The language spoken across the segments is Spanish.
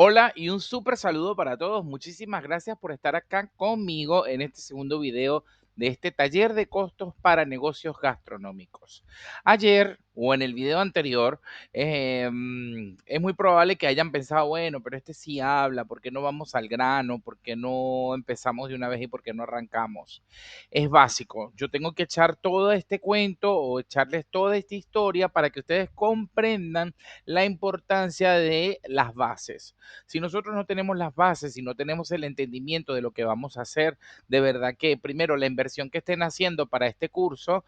Hola y un súper saludo para todos. Muchísimas gracias por estar acá conmigo en este segundo video de este taller de costos para negocios gastronómicos. Ayer o en el video anterior, es muy probable que hayan pensado, bueno, pero este sí habla, ¿por qué no vamos al grano? ¿Por qué no empezamos de una vez y por qué no arrancamos? Es básico. Yo tengo que echar todo este cuento o echarles toda esta historia para que ustedes comprendan la importancia de las bases. Si nosotros no tenemos las bases, si no tenemos el entendimiento de lo que vamos a hacer, de verdad que primero la inversión que estén haciendo para este curso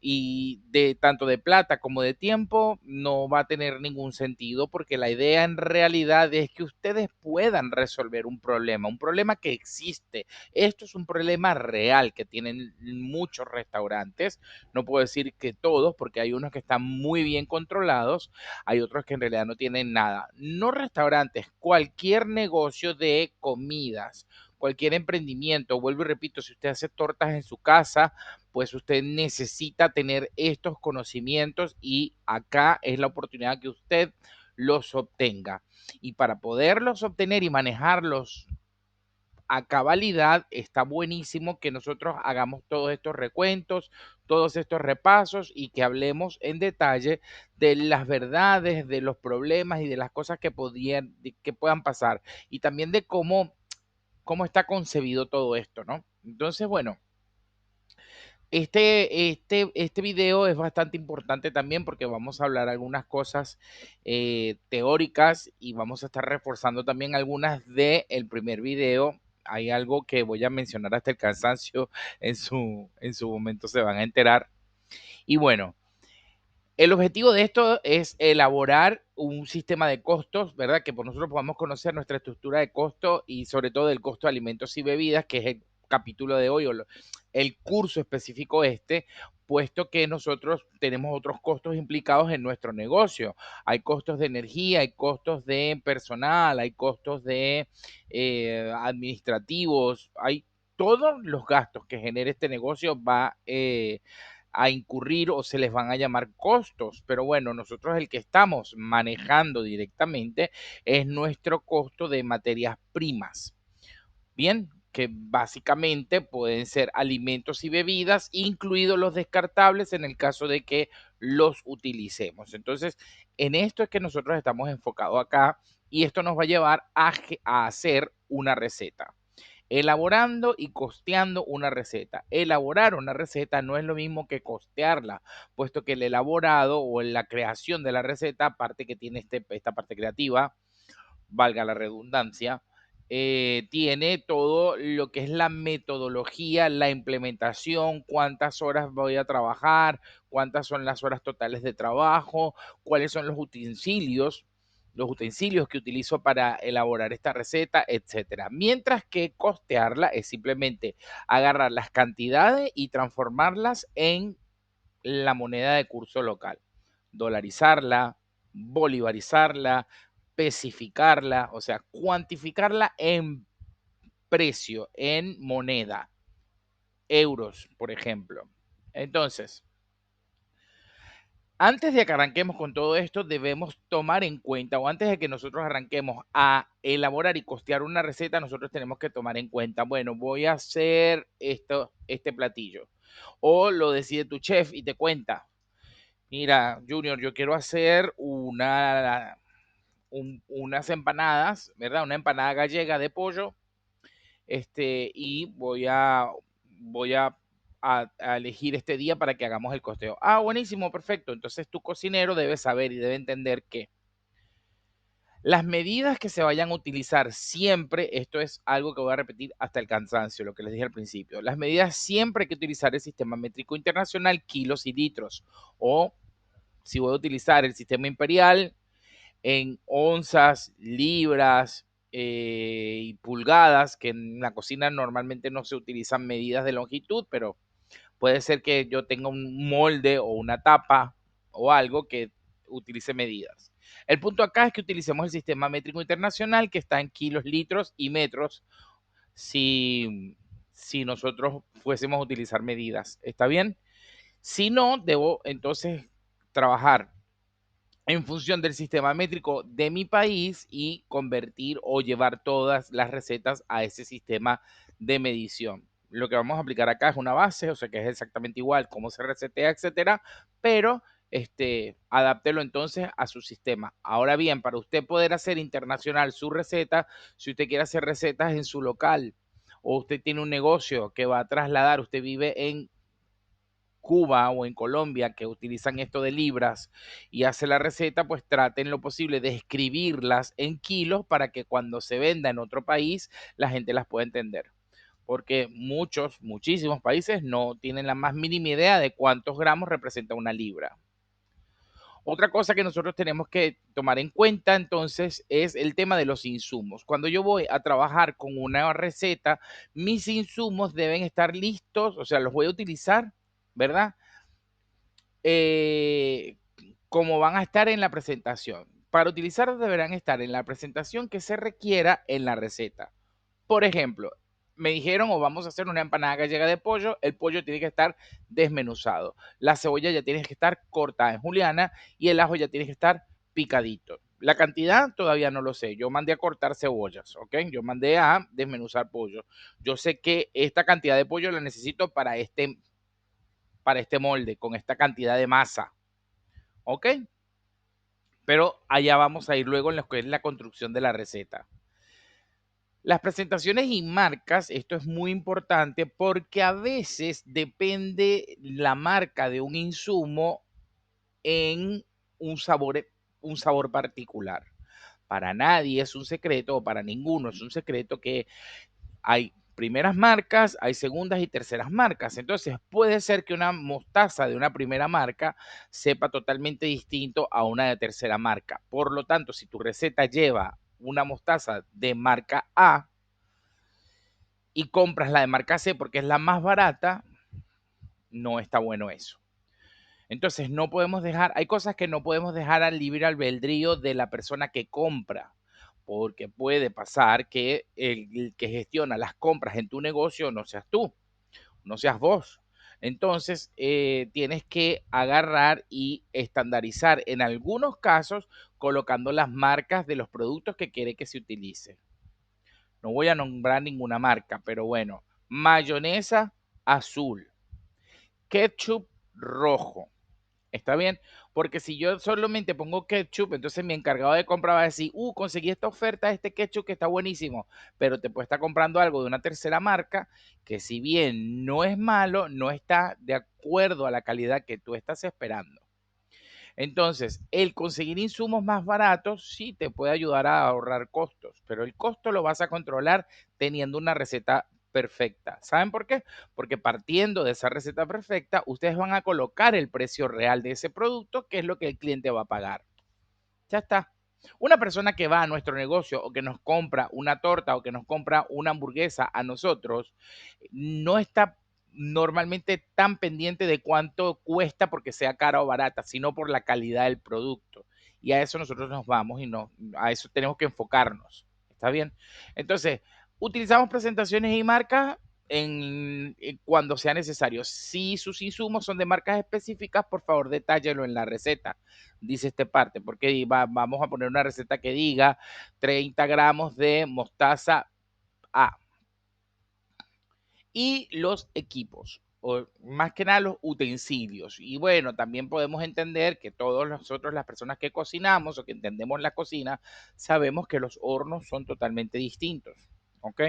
y de tanto de plata como de tiempo no va a tener ningún sentido porque la idea en realidad es que ustedes puedan resolver un problema que existe. Esto es un problema real que tienen muchos restaurantes. No puedo decir que todos porque hay unos que están muy bien controlados, hay otros que en realidad no tienen nada. No restaurantes, cualquier negocio de comidas, cualquier emprendimiento, vuelvo y repito, si usted hace tortas en su casa, pues usted necesita tener estos conocimientos y acá es la oportunidad que usted los obtenga. Y para poderlos obtener y manejarlos a cabalidad, está buenísimo que nosotros hagamos todos estos recuentos, todos estos repasos y que hablemos en detalle de las verdades, de los problemas y de las cosas que puedan pasar y también de cómo está concebido todo esto, ¿no? Entonces, bueno, este video es bastante importante también porque vamos a hablar algunas cosas teóricas y vamos a estar reforzando también algunas del primer video. Hay algo que voy a mencionar hasta el cansancio, en su momento se van a enterar. Y bueno, el objetivo de esto es elaborar un sistema de costos, ¿verdad? Que por nosotros podamos conocer nuestra estructura de costo y sobre todo el costo de alimentos y bebidas, que es el capítulo de hoy o el curso específico puesto que nosotros tenemos otros costos implicados en nuestro negocio. Hay costos de energía, hay costos de personal, hay costos de administrativos, hay todos los gastos que genere este negocio va a incurrir o se les van a llamar costos, pero bueno, nosotros el que estamos manejando directamente es nuestro costo de materias primas. Bien, que básicamente pueden ser alimentos y bebidas, incluidos los descartables en el caso de que los utilicemos. Entonces, en esto es que nosotros estamos enfocados acá y esto nos va a llevar a hacer una receta. Elaborando y costeando una receta. Elaborar una receta no es lo mismo que costearla, puesto que el elaborado o la creación de la receta, aparte que tiene esta parte creativa, valga la redundancia, tiene todo lo que es la metodología, la implementación, cuántas horas voy a trabajar, cuántas son las horas totales de trabajo, cuáles son los utensilios que utilizo para elaborar esta receta, etcétera. Mientras que costearla es simplemente agarrar las cantidades y transformarlas en la moneda de curso local, dolarizarla, bolivarizarla, especificarla, o sea, cuantificarla en precio, en moneda, euros, por ejemplo. Entonces, antes de que arranquemos con todo esto, debemos tomar en cuenta, o antes de que nosotros arranquemos a elaborar y costear una receta, nosotros tenemos que tomar en cuenta, bueno, voy a hacer este platillo. O lo decide tu chef y te cuenta, mira, Junior, yo quiero hacer unas empanadas, ¿verdad? Una empanada gallega de pollo, y voy a elegir este día para que hagamos el costeo. Ah, buenísimo, perfecto. Entonces tu cocinero debe saber y debe entender que las medidas que se vayan a utilizar siempre, esto es algo que voy a repetir hasta el cansancio, lo que les dije al principio, las medidas siempre hay que utilizar el sistema métrico internacional, kilos y litros, o si voy a utilizar el sistema imperial, en onzas, libras y pulgadas, que en la cocina normalmente no se utilizan medidas de longitud, pero puede ser que yo tenga un molde o una tapa o algo que utilice medidas. El punto acá es que utilicemos el sistema métrico internacional que está en kilos, litros y metros si nosotros fuésemos a utilizar medidas. ¿Está bien? Si no, debo entonces trabajar en función del sistema métrico de mi país y convertir o llevar todas las recetas a ese sistema de medición. Lo que vamos a aplicar acá es una base, o sea que es exactamente igual cómo se resetea, etcétera, pero adáptelo entonces a su sistema. Ahora bien, para usted poder hacer internacional su receta, si usted quiere hacer recetas en su local o usted tiene un negocio que va a trasladar, usted vive en Cuba o en Colombia que utilizan esto de libras y hace la receta, pues traten lo posible de escribirlas en kilos para que cuando se venda en otro país la gente las pueda entender. Porque muchísimos países no tienen la más mínima idea de cuántos gramos representa una libra. Otra cosa que nosotros tenemos que tomar en cuenta entonces es el tema de los insumos. Cuando yo voy a trabajar con una receta, mis insumos deben estar listos, o sea, los voy a utilizar, ¿verdad? eh, como van a estar en la presentación. Para utilizarlos deberán estar en la presentación que se requiera en la receta. Por ejemplo, me dijeron o vamos a hacer una empanada gallega de pollo, el pollo tiene que estar desmenuzado, la cebolla ya tiene que estar cortada en juliana y el ajo ya tiene que estar picadito. La cantidad todavía no lo sé. Yo mandé a cortar cebollas, ¿ok? Yo mandé a desmenuzar pollo. Yo sé que esta cantidad de pollo la necesito para este molde, con esta cantidad de masa. ¿Ok? Pero allá vamos a ir luego en lo que es la construcción de la receta. Las presentaciones y marcas, esto es muy importante porque a veces depende la marca de un insumo en un sabor particular. Para nadie es un secreto, o para ninguno es un secreto que hay primeras marcas, hay segundas y terceras marcas. Entonces puede ser que una mostaza de una primera marca sepa totalmente distinto a una de tercera marca. Por lo tanto, si tu receta lleva una mostaza de marca A y compras la de marca C porque es la más barata, no está bueno eso. Entonces no podemos dejar, hay cosas que no podemos dejar al libre albedrío de la persona que compra, porque puede pasar que el que gestiona las compras en tu negocio no seas tú, no seas vos. Entonces, tienes que agarrar y estandarizar en algunos casos colocando las marcas de los productos que quiere que se utilice. No voy a nombrar ninguna marca, pero bueno, mayonesa azul, ketchup rojo. ¿Está bien? Porque si yo solamente pongo ketchup, entonces mi encargado de compra va a decir, conseguí esta oferta, este ketchup que está buenísimo, pero te puede estar comprando algo de una tercera marca que si bien no es malo, no está de acuerdo a la calidad que tú estás esperando. Entonces, el conseguir insumos más baratos sí te puede ayudar a ahorrar costos, pero el costo lo vas a controlar teniendo una receta perfecta. ¿Saben por qué? Porque partiendo de esa receta perfecta, ustedes van a colocar el precio real de ese producto, que es lo que el cliente va a pagar. Ya está. Una persona que va a nuestro negocio o que nos compra una torta o que nos compra una hamburguesa a nosotros, no está normalmente tan pendiente de cuánto cuesta porque sea cara o barata, sino por la calidad del producto. Y a eso nosotros nos vamos y no, a eso tenemos que enfocarnos. ¿Está bien? Entonces, utilizamos presentaciones y marcas cuando sea necesario. Si sus insumos son de marcas específicas, por favor, detállelo en la receta, dice este parte, porque vamos a poner una receta que diga 30 gramos de mostaza A. Y los equipos, o más que nada los utensilios. Y bueno, también podemos entender que todos nosotros, las personas que cocinamos o que entendemos la cocina, sabemos que los hornos son totalmente distintos. ¿Ok?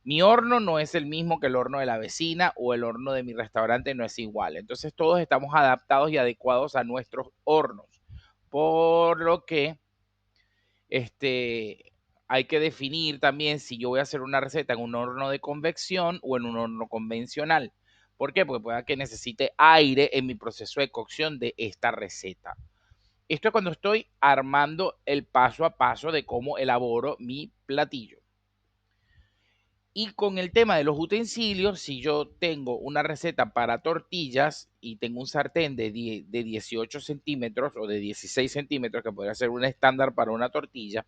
Mi horno no es el mismo que el horno de la vecina o el horno de mi restaurante no es igual. Entonces todos estamos adaptados y adecuados a nuestros hornos. Por lo que hay que definir también si yo voy a hacer una receta en un horno de convección o en un horno convencional. ¿Por qué? Porque pueda que necesite aire en mi proceso de cocción de esta receta. Esto es cuando estoy armando el paso a paso de cómo elaboro mi platillo. Y con el tema de los utensilios, si yo tengo una receta para tortillas y tengo un sartén de 18 centímetros o de 16 centímetros, que podría ser un estándar para una tortilla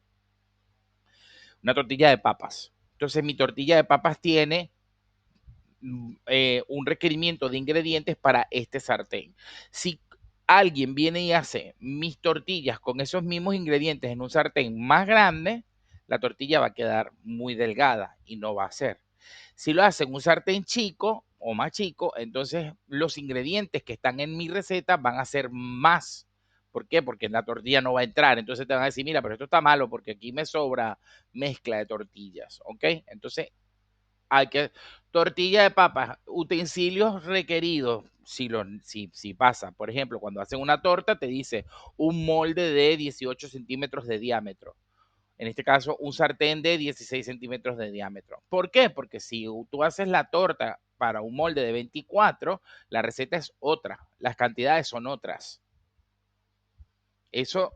de papas. Entonces mi tortilla de papas tiene un requerimiento de ingredientes para este sartén. Si alguien viene y hace mis tortillas con esos mismos ingredientes en un sartén más grande, la tortilla va a quedar muy delgada y no va a ser. Si lo hacen en un sartén chico o más chico, entonces los ingredientes que están en mi receta van a ser más. ¿Por qué? Porque la tortilla no va a entrar. Entonces te van a decir, mira, pero esto está malo porque aquí me sobra mezcla de tortillas. ¿Ok? Entonces hay que, tortilla de papas, utensilios requeridos. Si pasa, por ejemplo, cuando hacen una torta, te dice un molde de 18 centímetros de diámetro. En este caso, un sartén de 16 centímetros de diámetro. ¿Por qué? Porque si tú haces la torta para un molde de 24, la receta es otra, las cantidades son otras. Eso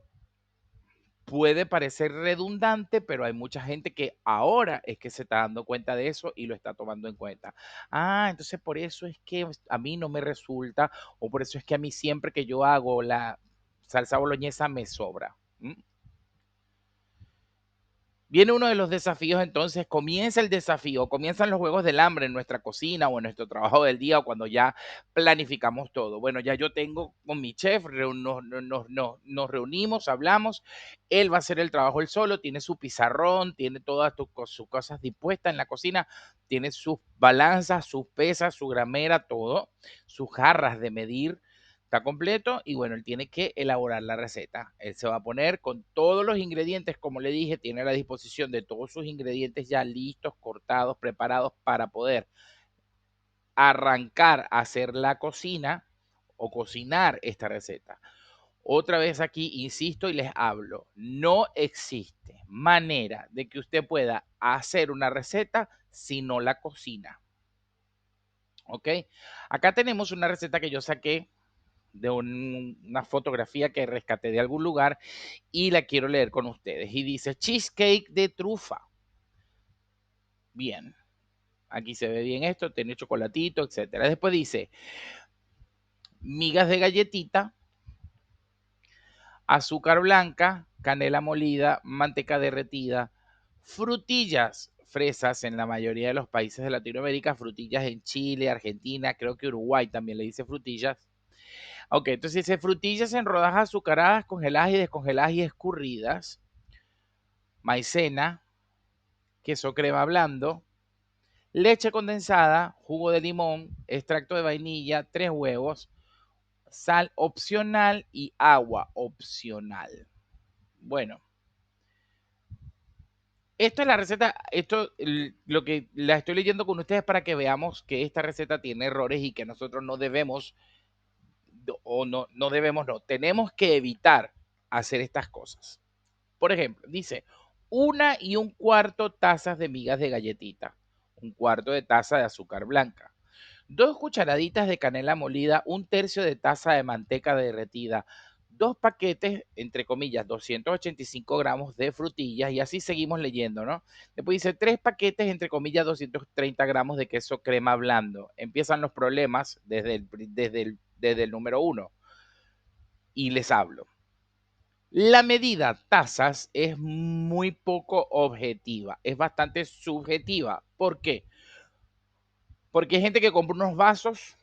puede parecer redundante, pero hay mucha gente que ahora es que se está dando cuenta de eso y lo está tomando en cuenta. Ah, entonces por eso es que a mí no me resulta, o por eso es que a mí siempre que yo hago la salsa boloñesa me sobra. ¿Mm? Viene uno de los desafíos, entonces comienza el desafío, comienzan los juegos del hambre en nuestra cocina o en nuestro trabajo del día o cuando ya planificamos todo. Bueno, ya yo tengo con mi chef, nos reunimos, hablamos, él va a hacer el trabajo él solo, tiene su pizarrón, tiene todas sus cosas dispuestas en la cocina, tiene sus balanzas, sus pesas, su gramera, todo, sus jarras de medir, está completo y bueno, él tiene que elaborar la receta. Él se va a poner con todos los ingredientes, como le dije, tiene a la disposición de todos sus ingredientes ya listos, cortados, preparados para poder arrancar a hacer la cocina o cocinar esta receta. Otra vez aquí insisto y les hablo, no existe manera de que usted pueda hacer una receta si no la cocina. ¿Ok? Acá tenemos una receta que yo saqué de una fotografía que rescaté de algún lugar y la quiero leer con ustedes. Y dice cheesecake de trufa. Bien, aquí se ve bien esto, tiene chocolatito, etcétera. Después dice migas de galletita, azúcar blanca, canela molida, manteca derretida, frutillas, fresas en la mayoría de los países de Latinoamérica, frutillas en Chile, Argentina, creo que Uruguay también le dice frutillas. Ok, entonces dice frutillas en rodajas azucaradas, congeladas y descongeladas y escurridas, maicena, queso crema blando, leche condensada, jugo de limón, extracto de vainilla, 3 huevos, sal opcional y agua opcional. Bueno, esto es la receta, lo que la estoy leyendo con ustedes para que veamos que esta receta tiene errores y que nosotros no debemos, o no debemos, no, tenemos que evitar hacer estas cosas. Por ejemplo, dice 1,25 tazas de migas de galletita, 1/4 de taza de azúcar blanca, 2 cucharaditas de canela molida, 1/3 de taza de manteca derretida, 2 paquetes, entre comillas, 285 gramos de frutillas, y así seguimos leyendo, ¿no? Después dice 3 paquetes, entre comillas, 230 gramos de queso crema blando. Empiezan los problemas desde el número uno y les hablo. La medida tazas es muy poco objetiva, es bastante subjetiva. ¿Por qué? Porque hay gente que compra unos vasos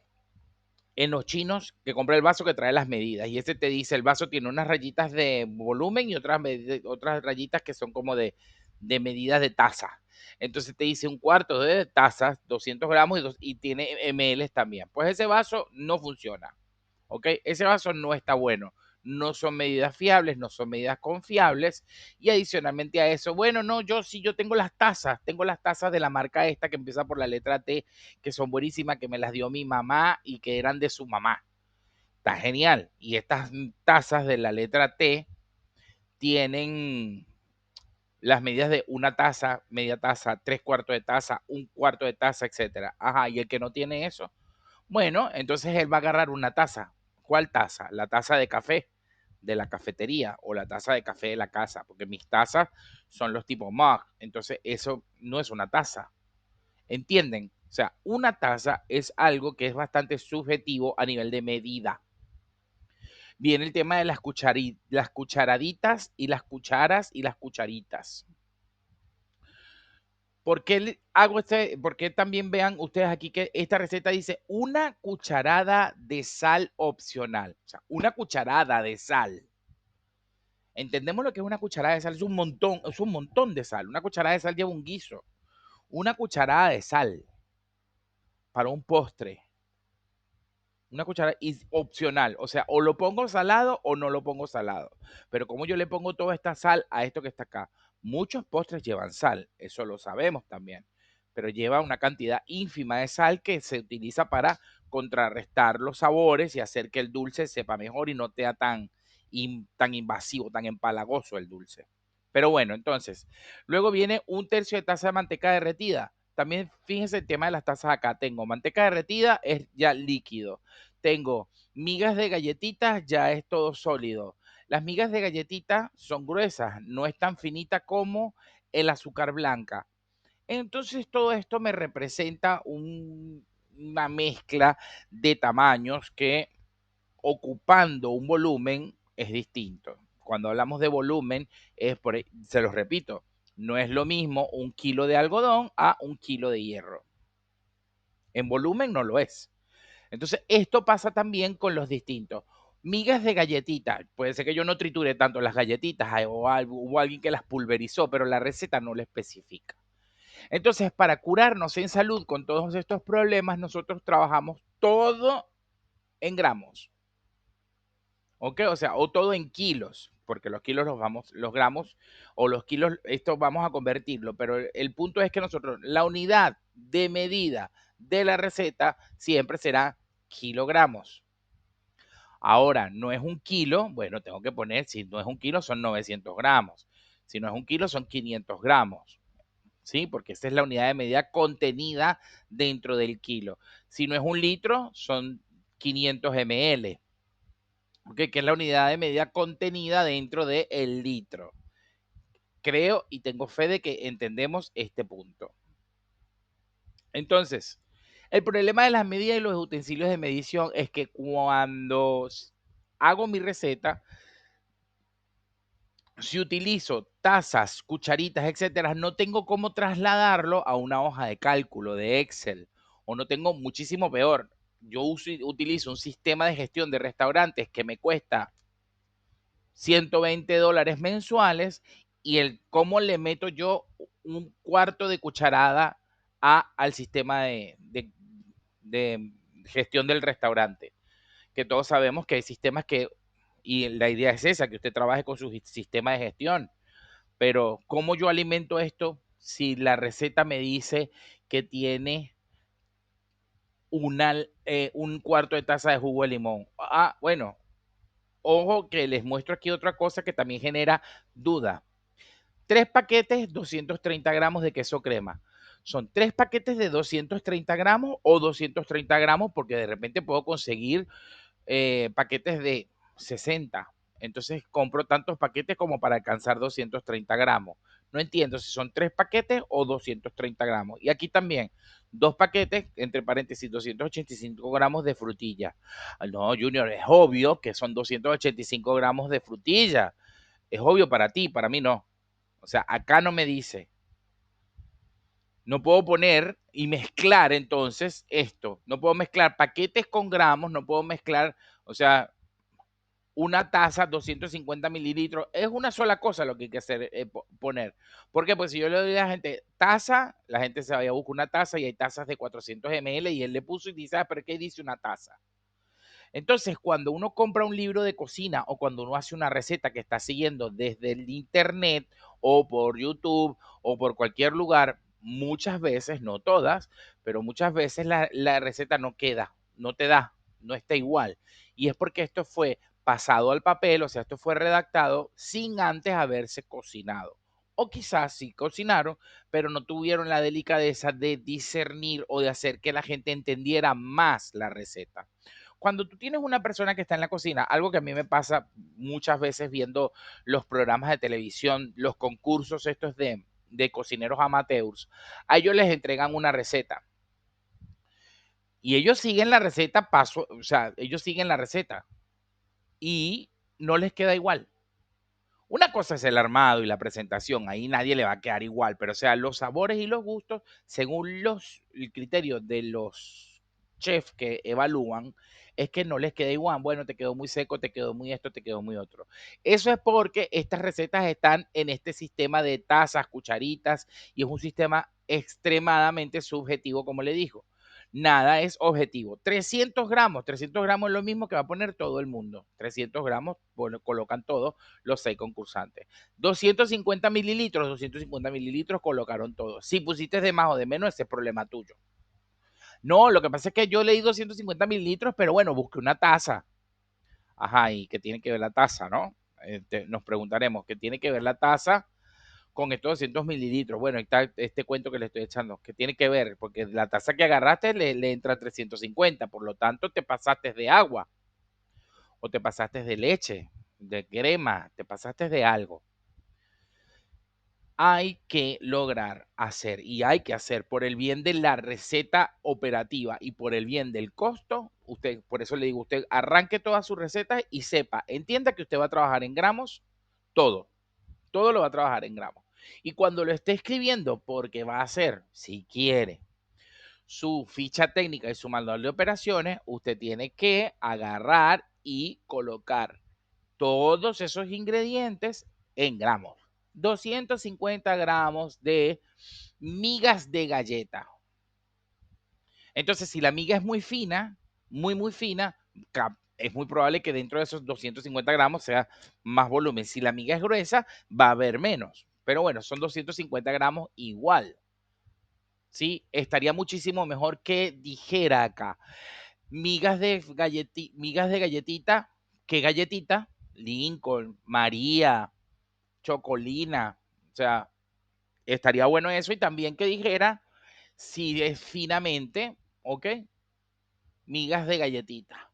en los chinos, que compra el vaso que trae las medidas y ese te dice, el vaso tiene unas rayitas de volumen y otras rayitas que son como de medidas de taza. Entonces te dice 1/4 de tazas, 200 gramos y tiene ml también. Pues ese vaso no funciona. ¿Ok? Ese vaso no está bueno. No son medidas fiables, no son medidas confiables. Y adicionalmente a eso, bueno, no, yo tengo las tazas de la marca esta que empieza por la letra T, que son buenísimas, que me las dio mi mamá y que eran de su mamá. Está genial. Y estas tazas de la letra T tienen las medidas de una taza, media taza, 3/4 de taza, 1/4 de taza, etcétera. Ajá, y el que no tiene eso, bueno, entonces él va a agarrar una taza. ¿Cuál taza? La taza de café de la cafetería o la taza de café de la casa, porque mis tazas son los tipos mug. Entonces eso no es una taza. ¿Entienden? O sea, una taza es algo que es bastante subjetivo a nivel de medida. Viene el tema de las cucharaditas y las cucharas y las cucharitas. ¿Por qué hago por qué también vean ustedes aquí que esta receta dice una cucharada de sal opcional? O sea, una cucharada de sal. Entendemos lo que es una cucharada de sal, es un montón de sal. Una cucharada de sal lleva un guiso. Una cucharada de sal para un postre. Una cucharada opcional, o sea, o lo pongo salado o no lo pongo salado. Pero como yo le pongo toda esta sal a esto que está acá, muchos postres llevan sal, eso lo sabemos también, pero lleva una cantidad ínfima de sal que se utiliza para contrarrestar los sabores y hacer que el dulce sepa mejor y no sea tan invasivo, tan empalagoso el dulce. Pero bueno, entonces, luego viene un tercio de taza de manteca derretida. También fíjense el tema de las tazas acá. Tengo manteca derretida, es ya líquido. Tengo migas de galletitas, ya es todo sólido. Las migas de galletita son gruesas, no es tan finita como el azúcar blanca. Entonces todo esto me representa una mezcla de tamaños que ocupando un volumen es distinto. Cuando hablamos de volumen, se los repito, no es lo mismo un kilo de algodón a un kilo de hierro. En volumen no lo es. Entonces, esto pasa también con los distintos. Migas de galletita. Puede ser que yo no triture tanto las galletitas o hubo alguien que las pulverizó, pero la receta no lo especifica. Entonces, para curarnos en salud con todos estos problemas, nosotros trabajamos todo en gramos. ¿Ok? O sea, o todo en kilos, porque los kilos los gramos o los kilos, esto vamos a convertirlo, pero el punto es que nosotros, la unidad de medida de la receta siempre será kilogramos. Ahora, no es un kilo, bueno, tengo que poner, si no es un kilo son 900 gramos, si no es un kilo son 500 gramos, ¿sí? Porque esa es la unidad de medida contenida dentro del kilo. Si no es un litro, son 500 ml, ¿okay? Que es la unidad de medida contenida dentro del litro. Creo y tengo fe de que entendemos este punto. Entonces, el problema de las medidas y los utensilios de medición es que cuando hago mi receta, si utilizo tazas, cucharitas, etcétera, no tengo cómo trasladarlo a una hoja de cálculo de Excel o no tengo muchísimo peor. Yo utilizo un sistema de gestión de restaurantes que me cuesta $120 mensuales y el cómo le meto yo un cuarto de cucharada al sistema de gestión del restaurante. Que todos sabemos que hay sistemas y la idea es esa, que usted trabaje con su sistema de gestión. Pero ¿cómo yo alimento esto si la receta me dice que tiene un cuarto de taza de jugo de limón? Ah, bueno, ojo que les muestro aquí otra cosa que también genera duda. 3 paquetes, 230 gramos de queso crema. ¿Son 3 paquetes de 230 gramos o 230 gramos? Porque de repente puedo conseguir paquetes de 60. Entonces compro tantos paquetes como para alcanzar 230 gramos. No entiendo si son 3 paquetes o 230 gramos. Y aquí también, 2 paquetes, entre paréntesis, 285 gramos de frutilla. No, Junior, es obvio que son 285 gramos de frutilla. Es obvio para ti, para mí no. O sea, acá no me dice. No puedo poner y mezclar entonces esto. No puedo mezclar paquetes con gramos, no puedo mezclar, o sea, una taza, 250 mililitros, es una sola cosa lo que hay que hacer, poner. ¿Por qué? Pues si yo le doy a la gente taza, la gente se vaya a buscar una taza y hay tazas de 400 ml y él le puso y dice, ah, pero ¿qué dice una taza? Entonces, cuando uno compra un libro de cocina o cuando uno hace una receta que está siguiendo desde el internet o por YouTube o por cualquier lugar, muchas veces, no todas, pero muchas veces la receta no queda, no te da, no está igual. Y es porque esto fue pasado al papel, o sea, esto fue redactado sin antes haberse cocinado. O quizás sí cocinaron, pero no tuvieron la delicadeza de discernir o de hacer que la gente entendiera más la receta. Cuando tú tienes una persona que está en la cocina, algo que a mí me pasa muchas veces viendo los programas de televisión, los concursos estos de cocineros amateurs, a ellos les entregan una receta y ellos siguen la receta o sea, ellos siguen la receta y no les queda igual. Una cosa es el armado y la presentación, ahí nadie le va a quedar igual, pero o sea, los sabores y los gustos, según el criterio de los chefs que evalúan, es que no les queda igual. Bueno, te quedó muy seco, te quedó muy esto, te quedó muy otro. Eso es porque estas recetas están en este sistema de tazas, cucharitas, y es un sistema extremadamente subjetivo, como le dijo. Nada es objetivo. 300 gramos es lo mismo que va a poner todo el mundo. 300 gramos, bueno, colocan todo los 6 concursantes. 250 mililitros colocaron todos. Si pusiste de más o de menos, ese es problema tuyo. No, lo que pasa es que yo leí 250 mililitros, pero bueno, busqué una taza. Ajá, ¿y qué tiene que ver la taza, no? Nos preguntaremos, ¿qué tiene que ver la taza con estos 200 mililitros? Bueno, está este cuento que le estoy echando. ¿Qué tiene que ver? Porque la taza que agarraste le entra 350, por lo tanto te pasaste de agua o te pasaste de leche, de crema, te pasaste de algo. Hay que lograr hacer y hay que hacer por el bien de la receta operativa y por el bien del costo. Usted, por eso le digo, usted arranque todas sus recetas y sepa, entienda que usted va a trabajar en gramos, todo, todo lo va a trabajar en gramos. Y cuando lo esté escribiendo, porque va a hacer, si quiere, su ficha técnica y su manual de operaciones, usted tiene que agarrar y colocar todos esos ingredientes en gramos. 250 gramos de migas de galleta. Entonces, si la miga es muy fina, muy fina, es muy probable que dentro de esos 250 gramos sea más volumen. Si la miga es gruesa, va a haber menos. Pero bueno, son 250 gramos igual. ¿Sí? Estaría muchísimo mejor que dijera acá migas de galletita. ¿Qué galletita? Lincoln, María, Chocolina. O sea, estaría bueno eso y también que dijera si es finamente, ¿ok? Migas de galletita.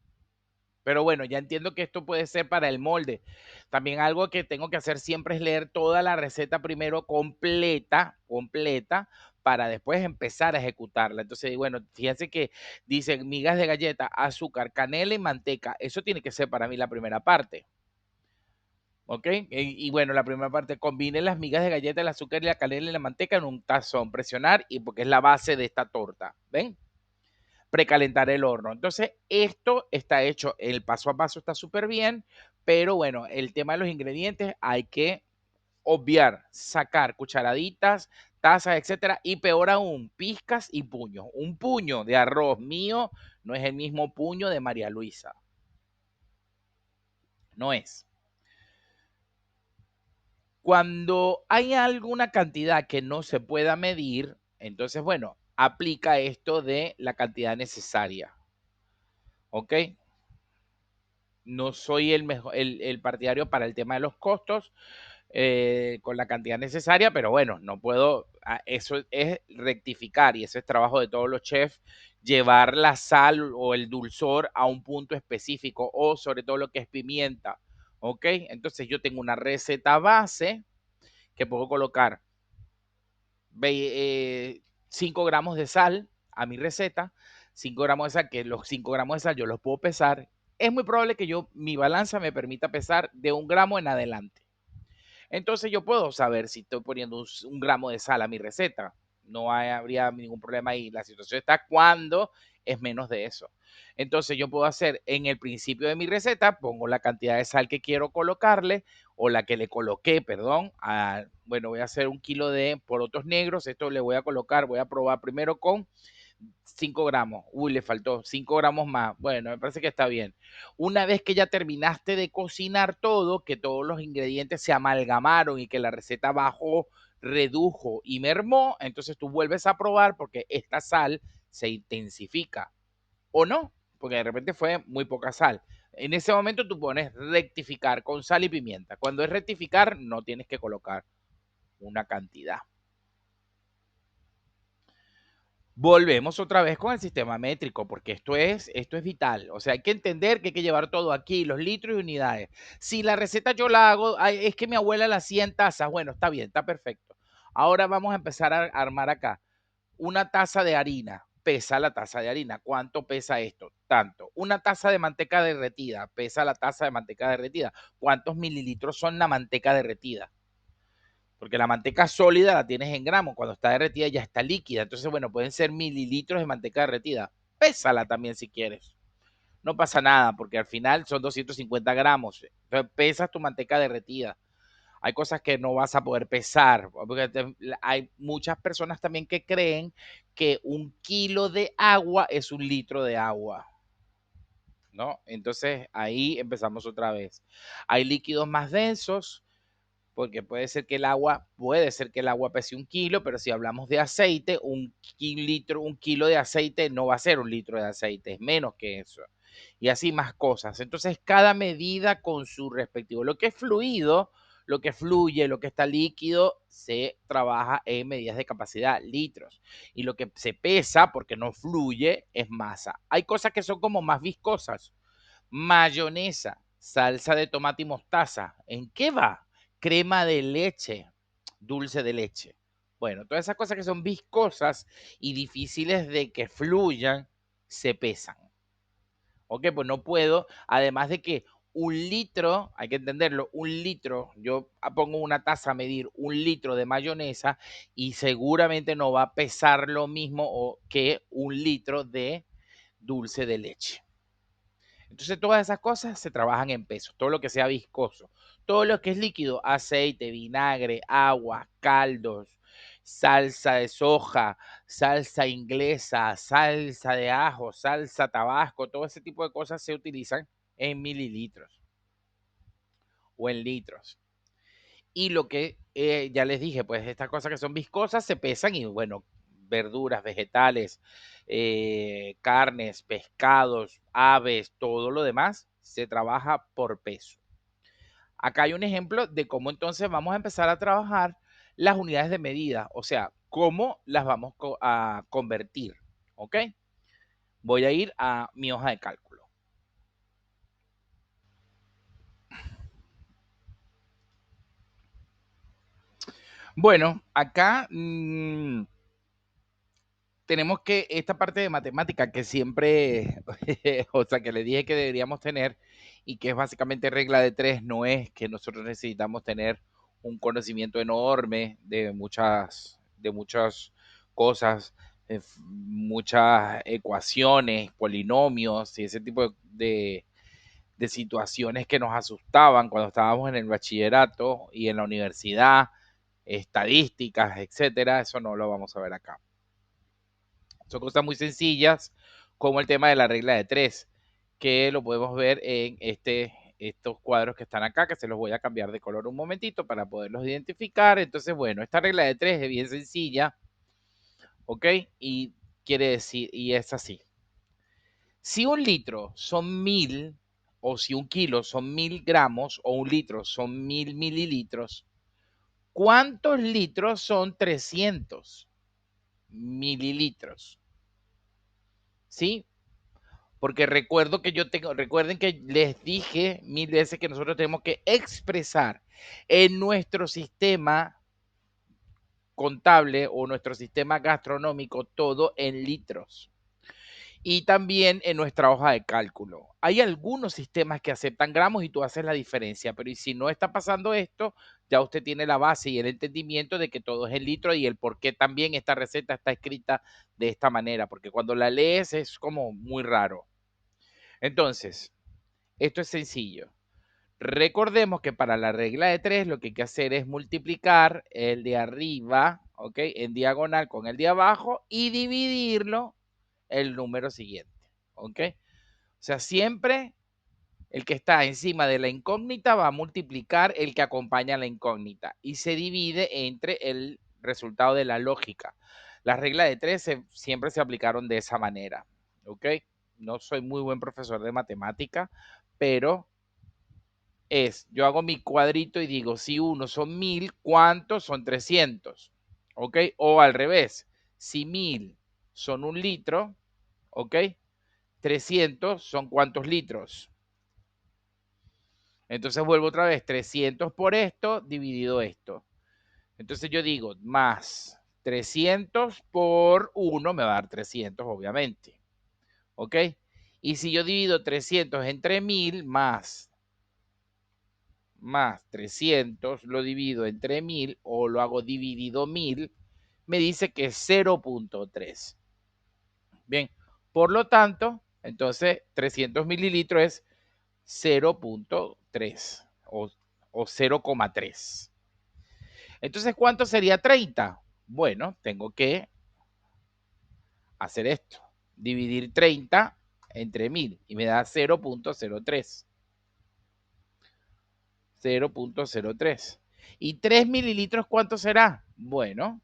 Pero bueno, ya entiendo que esto puede ser para el molde. También algo que tengo que hacer siempre es leer toda la receta primero completa, para después empezar a ejecutarla. Entonces, bueno, fíjense que dice migas de galleta, azúcar, canela y manteca. Eso tiene que ser para mí la primera parte. ¿Ok? Y bueno, la primera parte, combine las migas de galleta, el azúcar y la canela y la manteca en un tazón, presionar y porque es la base de esta torta. ¿Ven? Precalentar el horno. Entonces, esto está hecho, el paso a paso está súper bien, pero bueno, el tema de los ingredientes hay que obviar, sacar cucharaditas, tazas, etcétera, y peor aún, pizcas y puños. Un puño de arroz mío no es el mismo puño de María Luisa. No es. Cuando hay alguna cantidad que no se pueda medir, entonces, bueno, aplica esto de la cantidad necesaria. ¿Ok? No soy el partidario para el tema de los costos con la cantidad necesaria, pero bueno, no puedo, eso es rectificar y ese es trabajo de todos los chefs, llevar la sal o el dulzor a un punto específico o sobre todo lo que es pimienta, ¿ok? Entonces yo tengo una receta base que puedo colocar 5 gramos de sal a mi receta, 5 gramos de sal, que los 5 gramos de sal yo los puedo pesar. Es muy probable que mi balanza me permita pesar de 1 gramo en adelante. Entonces yo puedo saber si estoy poniendo un gramo de sal a mi receta. No habría ningún problema ahí. La situación está cuando es menos de eso. Entonces yo puedo hacer en el principio de mi receta, pongo la cantidad de sal que quiero colocarle o la que le coloqué, perdón. Bueno, voy a hacer 1 kilo de porotos negros. Esto le voy a colocar, voy a probar primero con 5 gramos. Uy, le faltó 5 gramos más. Bueno, me parece que está bien. Una vez que ya terminaste de cocinar todo, que todos los ingredientes se amalgamaron y que la receta bajó, redujo y mermó, entonces tú vuelves a probar porque esta sal se intensifica. O no, porque de repente fue muy poca sal. En ese momento tú pones rectificar con sal y pimienta. Cuando es rectificar, no tienes que colocar una cantidad. Volvemos otra vez con el sistema métrico, porque esto es vital. O sea, hay que entender que hay que llevar todo aquí, los litros y unidades. Si la receta yo la hago, es que mi abuela la hacía en tazas, bueno, está bien, está perfecto. Ahora vamos a empezar a armar acá una taza de harina. pesa la taza de harina. ¿Cuánto pesa esto? Tanto. Una taza de manteca derretida, pesa la taza de manteca derretida. ¿Cuántos mililitros son la manteca derretida? Porque la manteca sólida la tienes en gramos, cuando está derretida ya está líquida. Entonces, bueno, pueden ser mililitros de manteca derretida. Pésala también si quieres. No pasa nada, porque al final son 250 gramos. Entonces, pesas tu manteca derretida. Hay cosas que no vas a poder pesar, porque hay muchas personas también que creen que 1 kilo de agua es 1 litro de agua, ¿no? Entonces ahí empezamos otra vez. Hay líquidos más densos, porque puede ser que el agua pese 1 kilo, pero si hablamos de aceite, 1 kilo de aceite no va a ser 1 litro de aceite, es menos que eso. Y así más cosas. Entonces, cada medida con su respectivo. Lo que es fluido, lo que fluye, lo que está líquido, se trabaja en medidas de capacidad, litros. Y lo que se pesa, porque no fluye, es masa. Hay cosas que son como más viscosas. Mayonesa, salsa de tomate y mostaza. ¿En qué va? Crema de leche, dulce de leche. Bueno, todas esas cosas que son viscosas y difíciles de que fluyan, se pesan. Ok, pues no puedo, además de que 1 litro, hay que entenderlo, 1 litro, yo pongo una taza a medir 1 litro de mayonesa y seguramente no va a pesar lo mismo que 1 litro de dulce de leche. Entonces todas esas cosas se trabajan en pesos, todo lo que sea viscoso, todo lo que es líquido, aceite, vinagre, agua, caldos, salsa de soja, salsa inglesa, salsa de ajo, salsa tabasco, todo ese tipo de cosas se utilizan en mililitros o en litros. Y lo que ya les dije, pues estas cosas que son viscosas se pesan y bueno, verduras, vegetales, carnes, pescados, aves, todo lo demás se trabaja por peso. Acá hay un ejemplo de cómo entonces vamos a empezar a trabajar las unidades de medida, o sea, cómo las vamos a convertir, ¿ok? Voy a ir a mi hoja de cálculo. Bueno, acá tenemos que esta parte de matemática que siempre, o sea, que le dije que deberíamos tener y que es básicamente regla de tres, no es que nosotros necesitamos tener un conocimiento enorme de muchas cosas, muchas ecuaciones, polinomios y ese tipo de situaciones que nos asustaban cuando estábamos en el bachillerato y en la universidad, estadísticas, etcétera. Eso no lo vamos a ver acá. Son cosas muy sencillas, como el tema de la regla de tres, que lo podemos ver en estos cuadros que están acá, que se los voy a cambiar de color un momentito para poderlos identificar. Entonces, bueno, esta regla de tres es bien sencilla, ¿ok? Y quiere decir, y es así. Si 1 litro son 1000, o si 1 kilo son 1000 gramos, o 1 litro son 1000 mililitros, ¿cuántos litros son 300 mililitros? ¿Sí? Porque recuerden que les dije 1000 veces que nosotros tenemos que expresar en nuestro sistema contable o nuestro sistema gastronómico todo en litros. Y también en nuestra hoja de cálculo. Hay algunos sistemas que aceptan gramos y tú haces la diferencia, pero y si no está pasando esto, ya usted tiene la base y el entendimiento de que todo es en litro y el por qué también esta receta está escrita de esta manera, porque cuando la lees es como muy raro. Entonces, esto es sencillo. Recordemos que para la regla de tres lo que hay que hacer es multiplicar el de arriba, ¿ok? En diagonal con el de abajo y dividirlo el número siguiente, ¿ok? O sea, siempre el que está encima de la incógnita va a multiplicar el que acompaña a la incógnita y se divide entre el resultado de la lógica. Las reglas de tres siempre se aplicaron de esa manera, ¿ok? No soy muy buen profesor de matemática, pero yo hago mi cuadrito y digo, si uno son 1000, ¿cuántos son 300? ¿Ok? O al revés, si 1000 son 1 litro, ¿ok? 300 son ¿cuántos litros? Entonces vuelvo otra vez, 300 por esto dividido esto. Entonces yo digo, más 300 por 1 me va a dar 300, obviamente. ¿Ok? Y si yo divido 300 entre 1000 más 300, lo divido entre 1000 o lo hago dividido 1000, me dice que es 0.3. Bien, por lo tanto, entonces 300 mililitros es 0.3 o 0,3. Entonces, ¿cuánto sería 30? Bueno, tengo que hacer esto. Dividir 30 entre 1000 y me da 0.03. 0.03. ¿Y 3 mililitros cuánto será? Bueno,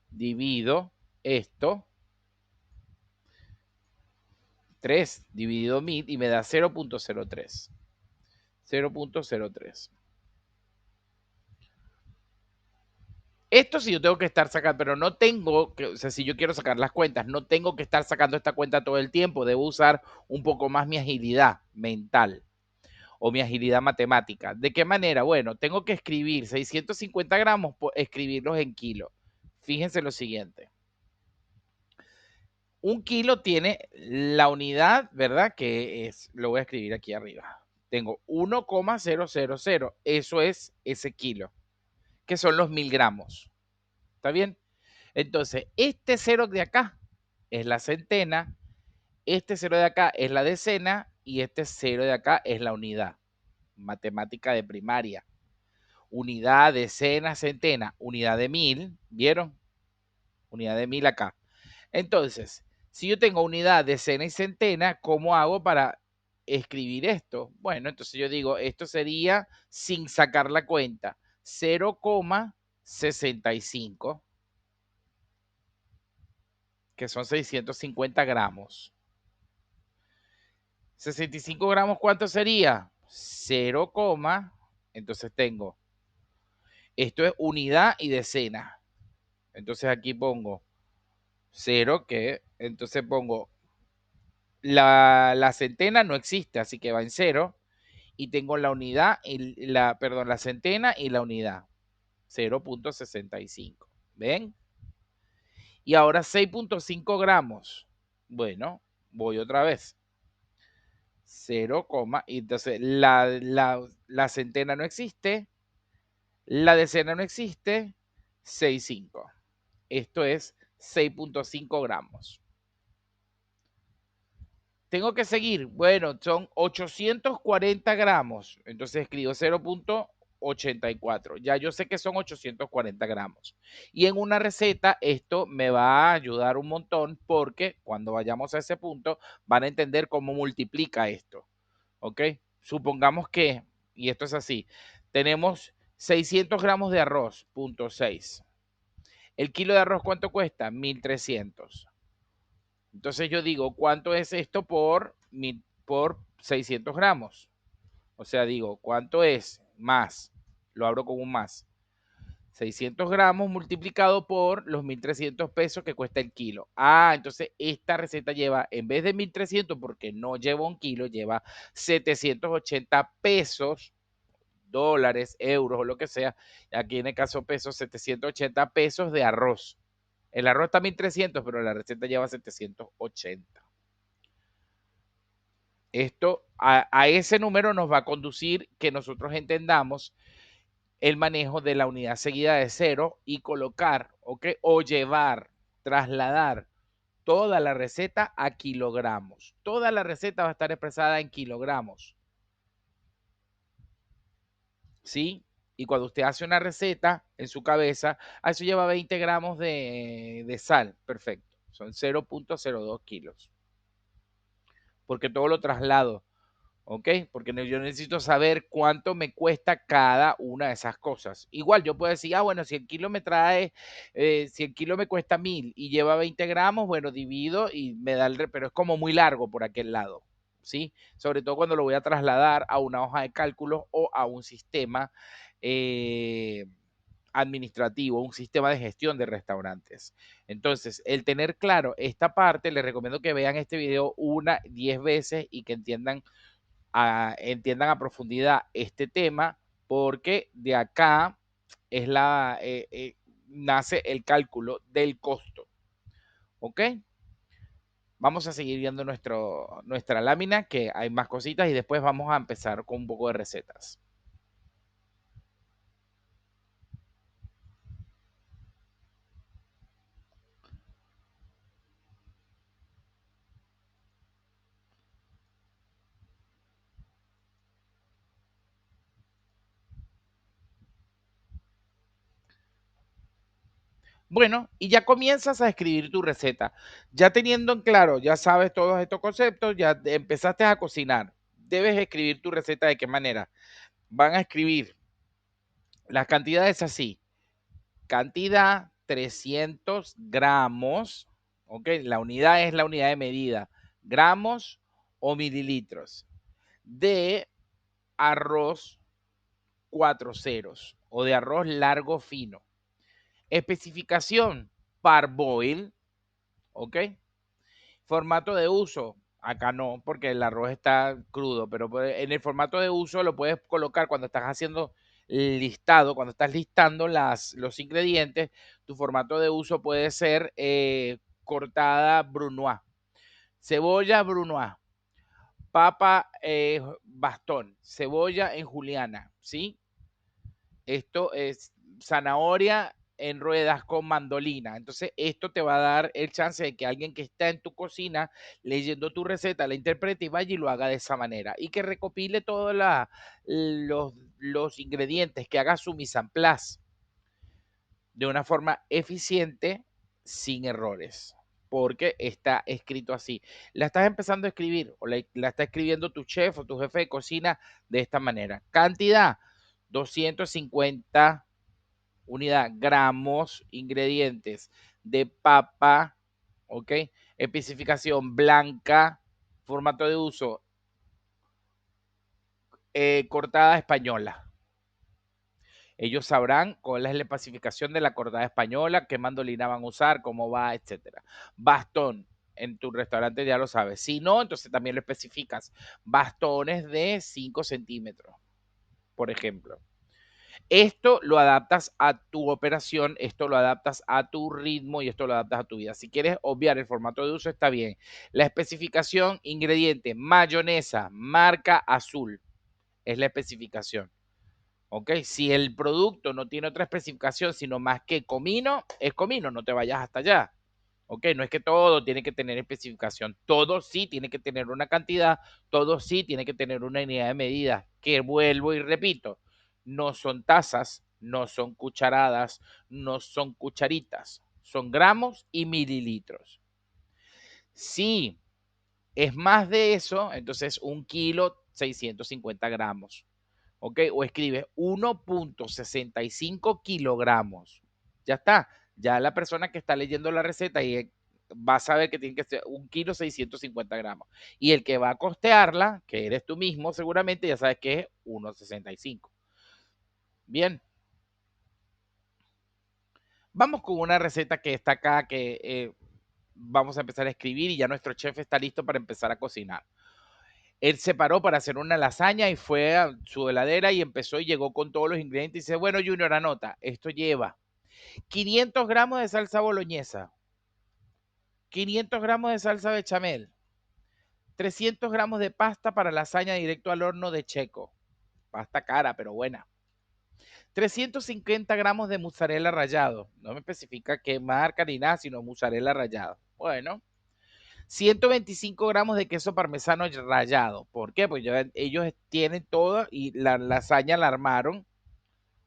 divido esto, 3 dividido 1000 y me da 0.03. 0.03. Esto sí yo tengo que estar sacando, pero no tengo que, o sea, si yo quiero sacar las cuentas, no tengo que estar sacando esta cuenta todo el tiempo. Debo usar un poco más mi agilidad mental o mi agilidad matemática. ¿De qué manera? Bueno, tengo que escribir 650 gramos, escribirlos en kilos. Fíjense lo siguiente. Un kilo tiene la unidad, ¿verdad? Que es, lo voy a escribir aquí arriba. Tengo 1,000. Eso es ese kilo, que son los 1000 gramos. ¿Está bien? Entonces, este cero de acá es la centena, este cero de acá es la decena y este cero de acá es la unidad. Matemática de primaria. Unidad, decena, centena, unidad de 1000, ¿vieron? Unidad de 1000 acá. Entonces, si yo tengo unidad, decena y centena, ¿cómo hago para escribir esto? Bueno, entonces yo digo, esto sería sin sacar la cuenta, 0,65, que son 650 gramos. 65 gramos, ¿cuánto sería? 0, entonces tengo, esto es unidad y decena. Entonces aquí pongo 0, que entonces pongo la centena no existe, así que va en 0. Y tengo la unidad, perdón, la centena y la unidad. 0.65. ¿Ven? Y ahora 6.5 gramos. Bueno, voy otra vez. 0, y entonces la centena no existe, la decena no existe, 6.5. Esto es 6.5 gramos. Tengo que seguir. Bueno, son 840 gramos. Entonces escribo 0.84. Ya yo sé que son 840 gramos. Y en una receta esto me va a ayudar un montón porque cuando vayamos a ese punto van a entender cómo multiplica esto. ¿Ok? Supongamos que, y esto es así, tenemos 600 gramos de arroz, punto 6. El kilo de arroz, ¿cuánto cuesta? 1.300. Entonces yo digo, ¿cuánto es esto por 600 gramos? O sea, digo, ¿cuánto es? Más. Lo abro con un más. 600 gramos multiplicado por los 1.300 pesos que cuesta el kilo. Ah, entonces esta receta lleva, en vez de 1.300, porque no lleva un kilo, lleva 780 pesos, dólares, euros o lo que sea. Aquí en el caso pesos, 780 pesos de arroz. El arroz está 1.300, pero la receta lleva 780. Esto a ese número nos va a conducir que nosotros entendamos el manejo de la unidad seguida de cero y colocar, ¿ok? O llevar, trasladar toda la receta a kilogramos. Toda la receta va a estar expresada en kilogramos, ¿sí? Y cuando usted hace una receta en su cabeza, eso lleva 20 gramos de sal, perfecto. Son 0.02 kilos, porque todo lo traslado. ¿Ok? Porque yo necesito saber cuánto me cuesta cada una de esas cosas. Igual yo puedo decir, ah, bueno, si el kilo me trae, si el kilo me cuesta 1000 y lleva 20 gramos, bueno, divido y me da pero es como muy largo por aquel lado, ¿sí? Sobre todo cuando lo voy a trasladar a una hoja de cálculo o a un sistema administrativo, un sistema de gestión de restaurantes. Entonces, el tener claro esta parte, les recomiendo que vean este video 10 veces y que entiendan a profundidad este tema, porque de acá es nace el cálculo del costo. ¿Ok? Vamos a seguir viendo nuestra lámina, que hay más cositas, y después vamos a empezar con un poco de recetas. Bueno, y ya comienzas a escribir tu receta. Ya teniendo en claro, ya sabes todos estos conceptos, ya empezaste a cocinar. Debes escribir tu receta de qué manera. Van a escribir las cantidades así. Cantidad 300 gramos, ¿ok? La unidad es la unidad de medida, gramos o mililitros de arroz 4 ceros o de arroz largo fino. Especificación parboil, ¿ok? Formato de uso, acá no, porque el arroz está crudo, pero en el formato de uso lo puedes colocar cuando estás haciendo listado, cuando estás listando los ingredientes, tu formato de uso puede ser cortada brunoise, cebolla brunoise, papa bastón, cebolla en juliana, ¿sí? Esto es zanahoria en ruedas con mandolina. Entonces, esto te va a dar el chance de que alguien que está en tu cocina leyendo tu receta la interprete y vaya y lo haga de esa manera. Y que recopile todos los ingredientes, que haga su mise en place de una forma eficiente, sin errores. Porque está escrito así. La estás empezando a escribir o la está escribiendo tu chef o tu jefe de cocina de esta manera. Cantidad, 250 unidad, gramos, ingredientes de papa, ¿ok? Especificación blanca, formato de uso, cortada española. Ellos sabrán cuál es la especificación de la cortada española, qué mandolina van a usar, cómo va, etcétera. Bastón, en tu restaurante ya lo sabes. Si no, entonces también lo especificas. Bastones de 5 centímetros, por ejemplo. Esto lo adaptas a tu operación, esto lo adaptas a tu ritmo y esto lo adaptas a tu vida. Si quieres obviar el formato de uso, está bien. La especificación, ingrediente, mayonesa, marca azul, es la especificación. ¿Ok? Si el producto no tiene otra especificación, sino más que comino, es comino, no te vayas hasta allá. ¿Ok? No es que todo tiene que tener especificación, todo sí tiene que tener una cantidad, todo sí tiene que tener una unidad de medida, que vuelvo y repito, no son tazas, no son cucharadas, no son cucharitas, son gramos y mililitros. Si es más de eso, entonces 1 kilo 650 gramos. ¿Ok? O escribe 1,65 kilogramos. Ya está. Ya la persona que está leyendo la receta y va a saber que tiene que ser 1,650 gramos. Y el que va a costearla, que eres tú mismo seguramente, ya sabes que es 1,65. Bien. Vamos con una receta que está acá, que vamos a empezar a escribir y ya nuestro chef está listo para empezar a cocinar. Él se paró para hacer una lasaña y fue a su heladera y empezó y llegó con todos los ingredientes y dice, bueno, Junior, anota, esto lleva 500 gramos de salsa boloñesa, 500 gramos de salsa bechamel, 300 gramos de pasta para lasaña directo al horno de Checo, pasta cara pero buena, 350 gramos de mozzarella rallado, no me especifica qué marca ni nada, sino mozzarella rallado. Bueno, 125 gramos de queso parmesano rallado. ¿Por qué? Pues ellos tienen todo y la lasaña la armaron,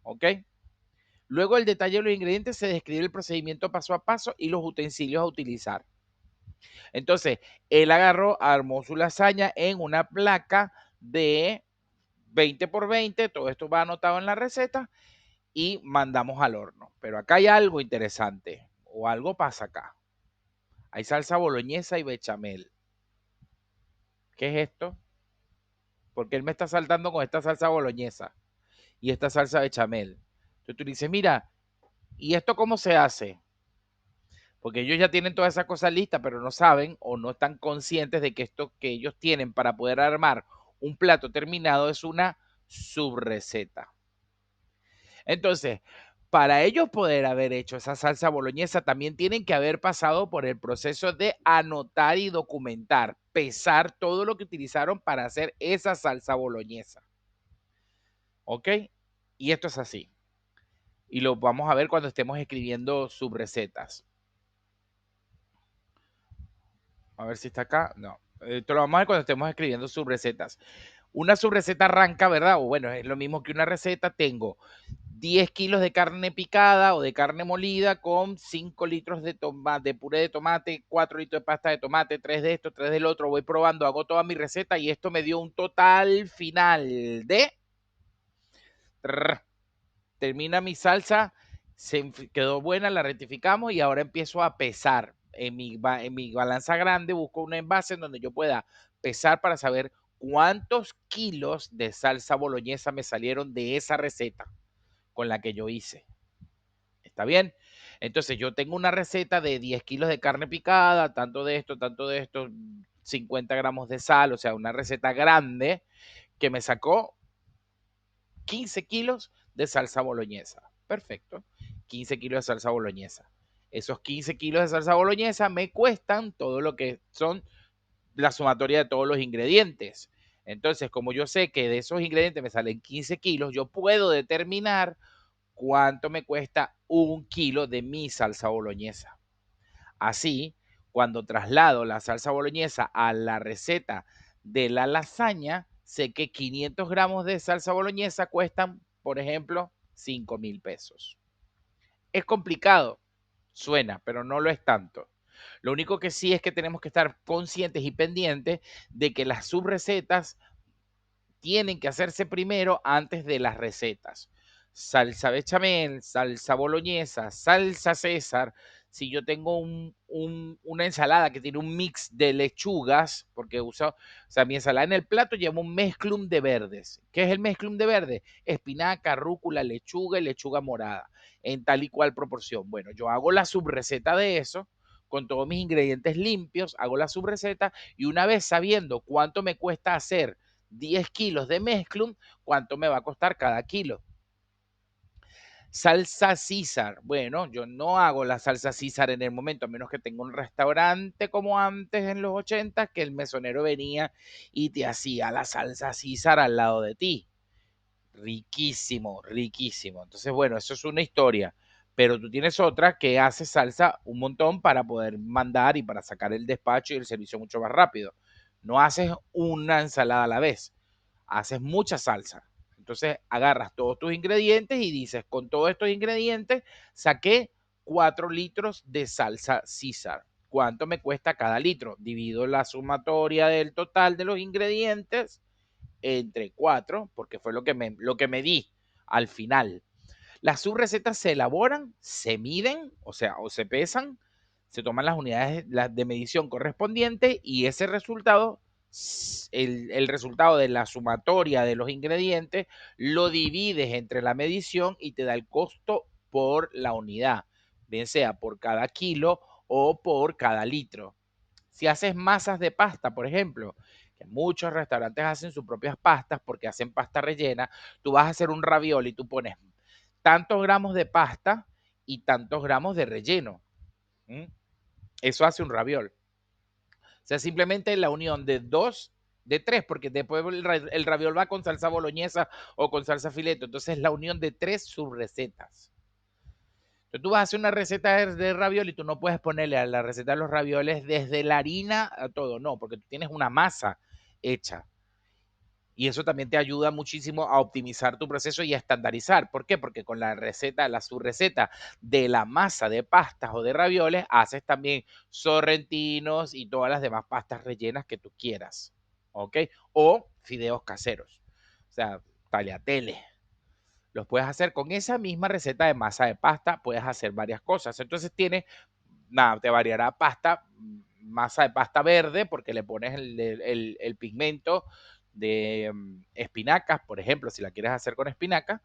¿ok? Luego el detalle de los ingredientes se describe el procedimiento paso a paso y los utensilios a utilizar. Entonces, él agarró, armó su lasaña en una placa de 20 por 20, todo esto va anotado en la receta y mandamos al horno. Pero acá hay algo interesante, o algo pasa acá. Hay salsa boloñesa y bechamel. ¿Qué es esto? Porque él me está saltando con esta salsa boloñesa y esta salsa bechamel. Entonces tú dices, mira, ¿y esto cómo se hace? Porque ellos ya tienen todas esas cosas listas, pero no saben o no están conscientes de que esto que ellos tienen para poder armar un plato terminado es una subreceta. Entonces, Para ellos poder haber hecho esa salsa boloñesa, también tienen que haber pasado por el proceso de anotar y documentar, pesar todo lo que utilizaron para hacer esa salsa boloñesa. ¿Ok? Y esto es así. Y lo vamos a ver cuando estemos escribiendo subrecetas. A ver si está acá. No. Esto lo vamos a ver cuando estemos escribiendo subrecetas. Una subreceta arranca, ¿verdad? O bueno, es lo mismo que una receta. Tengo 10 kilos de carne picada o de carne molida con 5 litros de, de puré de tomate, 4 litros de pasta de tomate, 3 de esto, 3 del otro. Voy probando, hago toda mi receta y esto me dio un total final de... Termina mi salsa, se quedó buena, la rectificamos y ahora empiezo a pesar. En mi balanza grande busco un envase en donde yo pueda pesar para saber cuántos kilos de salsa boloñesa me salieron de esa receta con la que yo hice. ¿Está bien? Entonces yo tengo una receta de 10 kilos de carne picada, tanto de esto, 50 gramos de sal, o sea, una receta grande que me sacó 15 kilos de salsa boloñesa. Perfecto. 15 kilos de salsa boloñesa. Esos 15 kilos de salsa boloñesa me cuestan todo lo que son la sumatoria de todos los ingredientes. Entonces, como yo sé que de esos ingredientes me salen 15 kilos, yo puedo determinar cuánto me cuesta un kilo de mi salsa boloñesa. Así, cuando traslado la salsa boloñesa a la receta de la lasaña, sé que 500 gramos de salsa boloñesa cuestan, por ejemplo, 5.000 pesos. Es complicado, suena, pero no lo es tanto. Lo único que sí es que tenemos que estar conscientes y pendientes de que las subrecetas tienen que hacerse primero antes de las recetas. Salsa bechamel, salsa boloñesa, salsa César. Si yo tengo una ensalada que tiene un mix de lechugas, porque uso, o sea, mi ensalada en el plato lleva un mezclum de verdes. ¿Qué es el mezclum de verdes? Espinaca, rúcula, lechuga y lechuga morada, en tal y cual proporción. Bueno, yo hago la subreceta de eso, con todos mis ingredientes limpios, hago la subreceta y una vez sabiendo cuánto me cuesta hacer 10 kilos de mezclum, ¿cuánto me va a costar cada kilo? Salsa César. Bueno, yo no hago la salsa César en el momento, a menos que tenga un restaurante como antes en los 80, que el mesonero venía y te hacía la salsa César al lado de ti. Riquísimo, riquísimo. Entonces, bueno, eso es una historia. Pero tú tienes otra que hace salsa un montón para poder mandar y para sacar el despacho y el servicio mucho más rápido. No haces una ensalada a la vez, haces mucha salsa. Entonces agarras todos tus ingredientes y dices, con todos estos ingredientes saqué 4 litros de salsa César. ¿Cuánto me cuesta cada litro? Divido la sumatoria del total de los ingredientes entre 4, porque fue lo que me di al final. Las subrecetas se elaboran, se miden, o sea, o se pesan, se toman las unidades de medición correspondientes y ese resultado, el resultado de la sumatoria de los ingredientes, lo divides entre la medición y te da el costo por la unidad, bien sea por cada kilo o por cada litro. Si haces masas de pasta, por ejemplo, que muchos restaurantes hacen sus propias pastas porque hacen pasta rellena, tú vas a hacer un ravioli y tú pones tantos gramos de pasta y tantos gramos de relleno. ¿Mm? Eso hace un raviol. O sea, simplemente la unión de dos, de tres, porque después el raviol va con salsa boloñesa o con salsa fileto. Entonces, la unión de tres subrecetas. Entonces, tú vas a hacer una receta de raviol y tú no puedes ponerle a la receta de los ravioles desde la harina a todo, no, porque tú tienes una masa hecha. Y eso también te ayuda muchísimo a optimizar tu proceso y a estandarizar. ¿Por qué? Porque con la receta, la subreceta de la masa de pastas o de ravioles, haces también sorrentinos y todas las demás pastas rellenas que tú quieras. ¿Ok? O fideos caseros. O sea, tagliatelle. Los puedes hacer con esa misma receta de masa de pasta, puedes hacer varias cosas. Entonces tienes, nada, te variará pasta, masa de pasta verde, porque le pones el pigmento de espinacas, por ejemplo, si la quieres hacer con espinaca,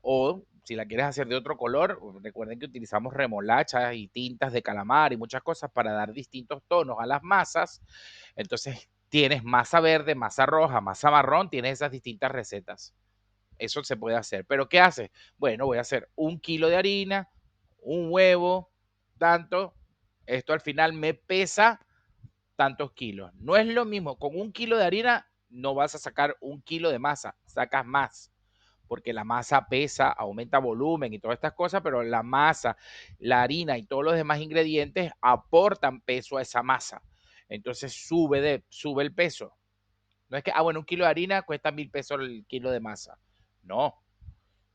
o si la quieres hacer de otro color, recuerden que utilizamos remolachas y tintas de calamar y muchas cosas para dar distintos tonos a las masas. Entonces tienes masa verde, masa roja, masa marrón, tienes esas distintas recetas. eso se puede hacer. Pero ¿qué haces? Bueno, voy a hacer 1 kilo de harina, un huevo, tanto. Esto al final me pesa tantos kilos. No es lo mismo, con 1 kilo de harina no vas a sacar 1 kilo de masa, sacas más, porque la masa pesa, aumenta volumen y todas estas cosas, pero la masa, la harina y todos los demás ingredientes aportan peso a esa masa. Entonces sube el peso. No es que, bueno, 1 kilo de harina cuesta 1.000 pesos el kilo de masa. No,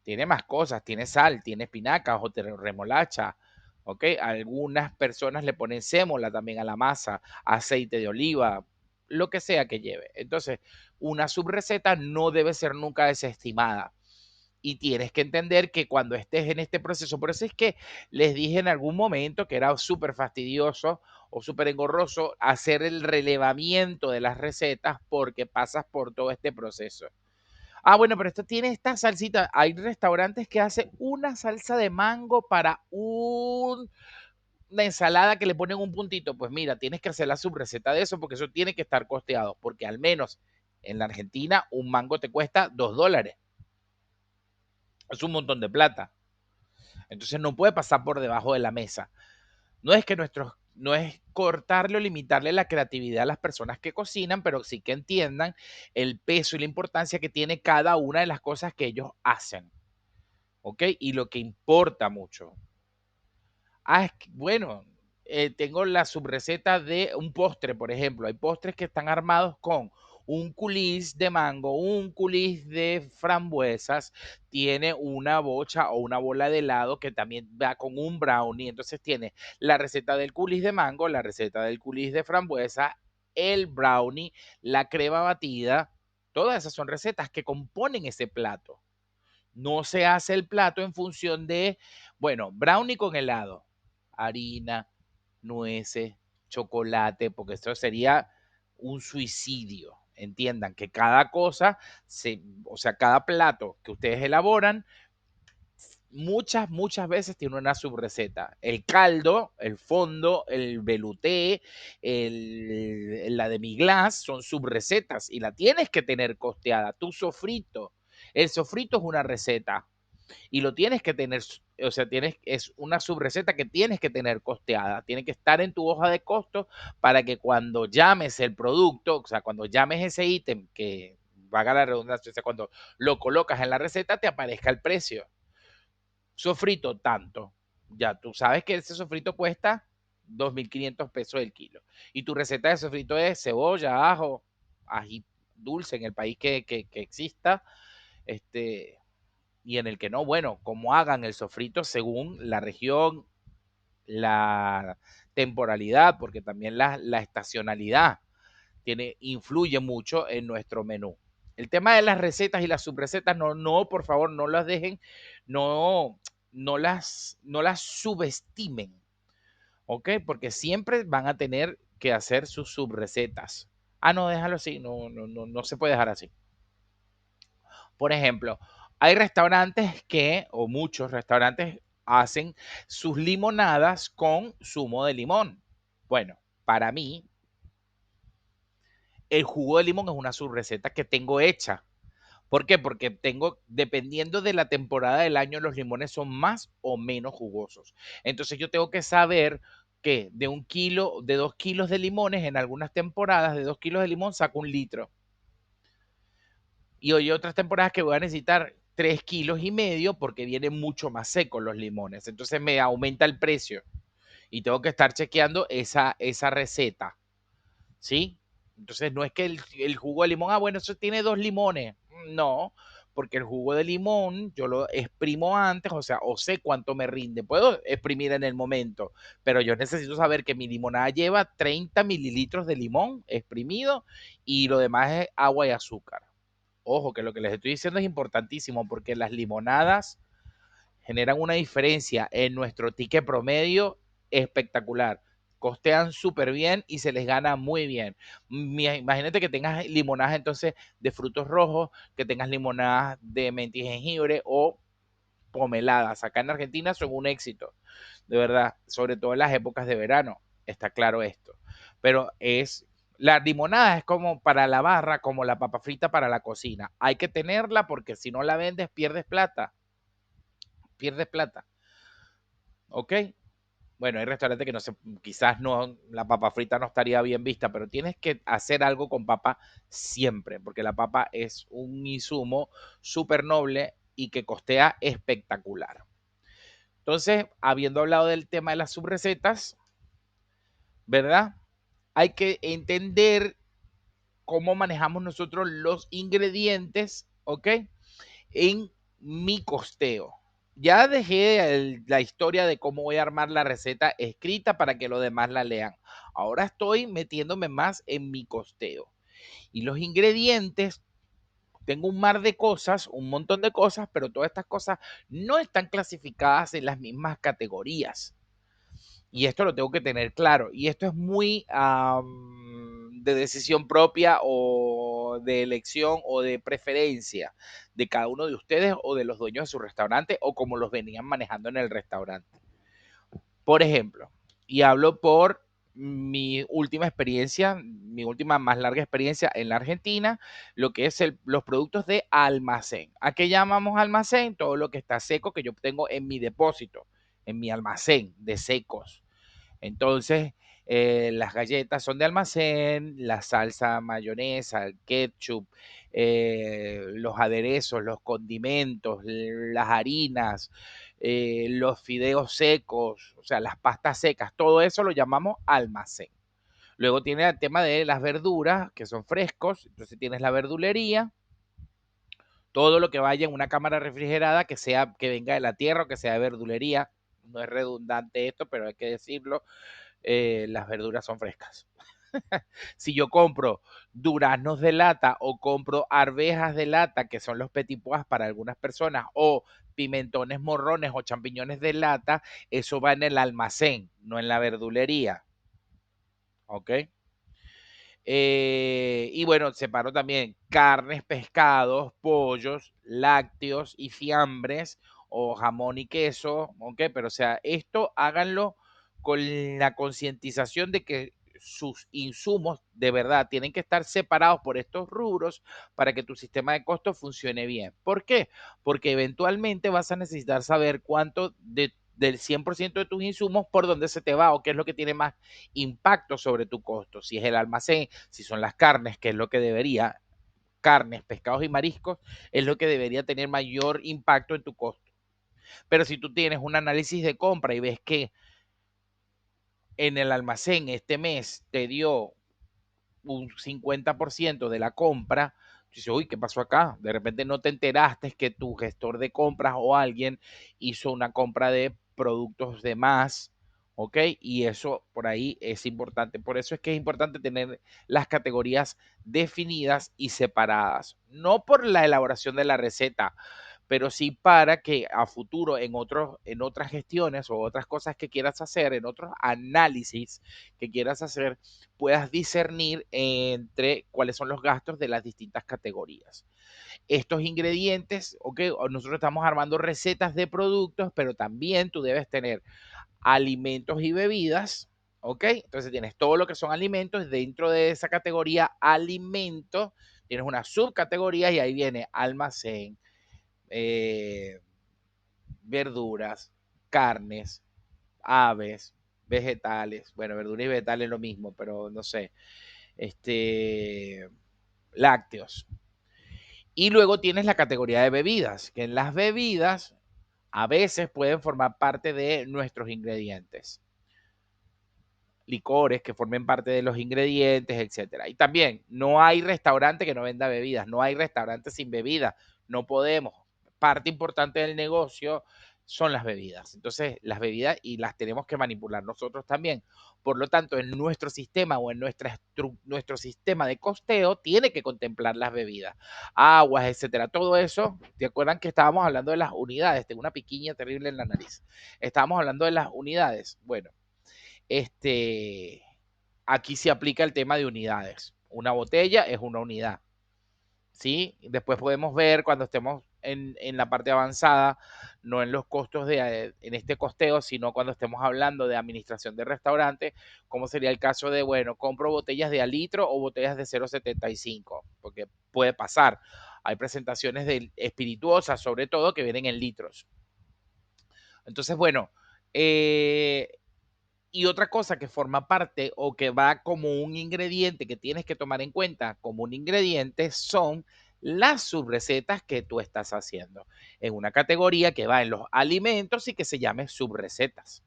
tiene más cosas, tiene sal, tiene espinacas o remolacha, ¿ok? Algunas personas le ponen sémola también a la masa, aceite de oliva, lo que sea que lleve. Entonces, una subreceta no debe ser nunca desestimada. Y tienes que entender que cuando estés en este proceso, por eso es que les dije en algún momento que era súper fastidioso o súper engorroso hacer el relevamiento de las recetas porque pasas por todo este proceso. Bueno, pero esto tiene esta salsita. Hay restaurantes que hacen una salsa de mango para una ensalada que le ponen un puntito. Pues mira, tienes que hacer la subreceta de eso porque eso tiene que estar costeado. Porque al menos en la Argentina un mango te cuesta $2. Es un montón de plata. Entonces no puede pasar por debajo de la mesa. No es cortarle o limitarle la creatividad a las personas que cocinan, pero sí que entiendan el peso y la importancia que tiene cada una de las cosas que ellos hacen. ¿Ok? Y lo que importa mucho. Es que, bueno, tengo la subreceta de un postre, por ejemplo. Hay postres que están armados con un coulis de mango, un coulis de frambuesas, tiene una bocha o una bola de helado que también va con un brownie. Entonces tiene la receta del coulis de mango, la receta del coulis de frambuesa, el brownie, la crema batida. Todas esas son recetas que componen ese plato. No se hace el plato en función de, bueno, brownie con helado, harina, nueces, chocolate, porque esto sería un suicidio. Entiendan que cada cosa, o sea, cada plato que ustedes elaboran, muchas veces tiene una subreceta. El caldo, el fondo, el velouté, la demi-glace son subrecetas y la tienes que tener costeada. Tu sofrito, el sofrito es una receta y lo tienes que tener, o sea, es una subreceta que tienes que tener costeada, tiene que estar en tu hoja de costo para que cuando llames el producto, o sea, cuando llames ese ítem que valga la redundancia, o sea, cuando lo colocas en la receta te aparezca el precio. Sofrito tanto. Ya tú sabes que ese sofrito cuesta 2.500 pesos el kilo. Y tu receta de sofrito es cebolla, ajo, ají dulce en el país que exista. Este, y en el que no, bueno, como hagan el sofrito según la región, la temporalidad, porque también la estacionalidad influye mucho en nuestro menú. El tema de las recetas y las subrecetas, no, por favor, no las dejen, no, no las subestimen, ¿ok? Porque siempre van a tener que hacer sus subrecetas. No, déjalo así, no se puede dejar así. Por ejemplo, hay restaurantes o muchos restaurantes hacen sus limonadas con zumo de limón. Bueno, para mí, el jugo de limón es una subreceta que tengo hecha. ¿Por qué? Porque dependiendo de la temporada del año, los limones son más o menos jugosos. Entonces yo tengo que saber que de 1 kilo, de 2 kilos de limones, en algunas temporadas, de 2 kilos de limón saco 1 litro. Y hoy otras temporadas que voy a necesitar 3,5 kilos porque vienen mucho más secos los limones. Entonces me aumenta el precio y tengo que estar chequeando esa receta, ¿sí? Entonces no es que el jugo de limón, bueno, eso tiene 2 limones. No, porque el jugo de limón yo lo exprimo antes, o sea, o sé cuánto me rinde. Puedo exprimir en el momento, pero yo necesito saber que mi limonada lleva 30 mililitros de limón exprimido y lo demás es agua y azúcar. Ojo, que lo que les estoy diciendo es importantísimo porque las limonadas generan una diferencia en nuestro ticket promedio espectacular. Costean súper bien y se les gana muy bien. Imagínate que tengas limonadas entonces de frutos rojos, que tengas limonadas de menta y jengibre o pomeladas. Acá en Argentina son un éxito, de verdad, sobre todo en las épocas de verano, está claro esto. Pero La limonada es como para la barra, como la papa frita para la cocina. Hay que tenerla porque si no la vendes, pierdes plata. Pierdes plata. ¿Ok? Bueno, hay restaurantes que no se, quizás no, la papa frita no estaría bien vista, pero tienes que hacer algo con papa siempre, porque la papa es un insumo súper noble y que costea espectacular. Entonces, habiendo hablado del tema de las subrecetas, ¿verdad? Hay que entender cómo manejamos nosotros los ingredientes, ¿ok? En mi costeo. Ya dejé la historia de cómo voy a armar la receta escrita para que los demás la lean. Ahora estoy metiéndome más en mi costeo. Y los ingredientes, tengo un mar de cosas, un montón de cosas, pero todas estas cosas no están clasificadas en las mismas categorías. Y esto lo tengo que tener claro. Y esto es muy de decisión propia o de elección o de preferencia de cada uno de ustedes o de los dueños de su restaurante o como los venían manejando en el restaurante. Por ejemplo, y hablo por mi última experiencia, mi última más larga experiencia en la Argentina, lo que es los productos de almacén. ¿A qué llamamos almacén? Todo lo que está seco que yo tengo en mi depósito, en mi almacén de secos. Entonces, las galletas son de almacén, la salsa mayonesa, el ketchup, los aderezos, los condimentos, las harinas, los fideos secos, o sea, las pastas secas, todo eso lo llamamos almacén. Luego tiene el tema de las verduras, que son frescos, entonces tienes la verdulería, todo lo que vaya en una cámara refrigerada que sea que venga de la tierra o que sea de verdulería. No es redundante esto, pero hay que decirlo, las verduras son frescas. Si yo compro duraznos de lata o compro arvejas de lata, que son los petit pois para algunas personas, o pimentones morrones o champiñones de lata, eso va en el almacén, no en la verdulería. ¿Ok? Y bueno, separo también carnes, pescados, pollos, lácteos y fiambres o jamón y queso, ¿ok? Pero o sea, esto háganlo con la concientización de que sus insumos de verdad tienen que estar separados por estos rubros para que tu sistema de costos funcione bien. ¿Por qué? Porque eventualmente vas a necesitar saber cuánto del 100% de tus insumos por dónde se te va o qué es lo que tiene más impacto sobre tu costo. Si es el almacén, si son las carnes, que es lo que debería, carnes, pescados y mariscos, es lo que debería tener mayor impacto en tu costo. Pero si tú tienes un análisis de compra y ves que en el almacén este mes te dio un 50% de la compra, dices, uy, ¿qué pasó acá? De repente no te enteraste que tu gestor de compras o alguien hizo una compra de productos de más, ¿ok? Y eso por ahí es importante. Por eso es que es importante tener las categorías definidas y separadas. No por la elaboración de la receta, pero sí para que a futuro en otras gestiones o otras cosas que quieras hacer, en otros análisis que quieras hacer, puedas discernir entre cuáles son los gastos de las distintas categorías. Estos ingredientes, ok, nosotros estamos armando recetas de productos, pero también tú debes tener alimentos y bebidas, ok, entonces tienes todo lo que son alimentos, dentro de esa categoría alimentos, tienes una subcategoría y ahí viene almacén, eh, verduras, carnes, aves, vegetales, bueno, verduras y vegetales es lo mismo, pero no sé, este, lácteos. Y luego tienes la categoría de bebidas, que en las bebidas a veces pueden formar parte de nuestros ingredientes. Licores que formen parte de los ingredientes, etcétera. Y también no hay restaurante que no venda bebidas, no hay restaurante sin bebidas, no podemos. Parte importante del negocio son las bebidas. Entonces, las bebidas y las tenemos que manipular nosotros también. Por lo tanto, en nuestro sistema o en nuestro sistema de costeo tiene que contemplar las bebidas, aguas, etcétera. Todo eso, ¿te acuerdan que estábamos hablando de las unidades? Tengo una piquiña terrible en la nariz. Estábamos hablando de las unidades. Bueno, este, aquí se aplica el tema de unidades. Una botella es una unidad. ¿sí? Después podemos ver cuando estemos en la parte avanzada, no en los costos en este costeo, sino cuando estemos hablando de administración de restaurantes, cómo sería el caso de, bueno, compro botellas de a litro o botellas de 0,75, porque puede pasar. Hay presentaciones de espirituosas, sobre todo, que vienen en litros. Entonces, bueno, eh, y otra cosa que forma parte o que va como un ingrediente que tienes que tomar en cuenta como un ingrediente son las subrecetas que tú estás haciendo en una categoría que va en los alimentos y que se llame subrecetas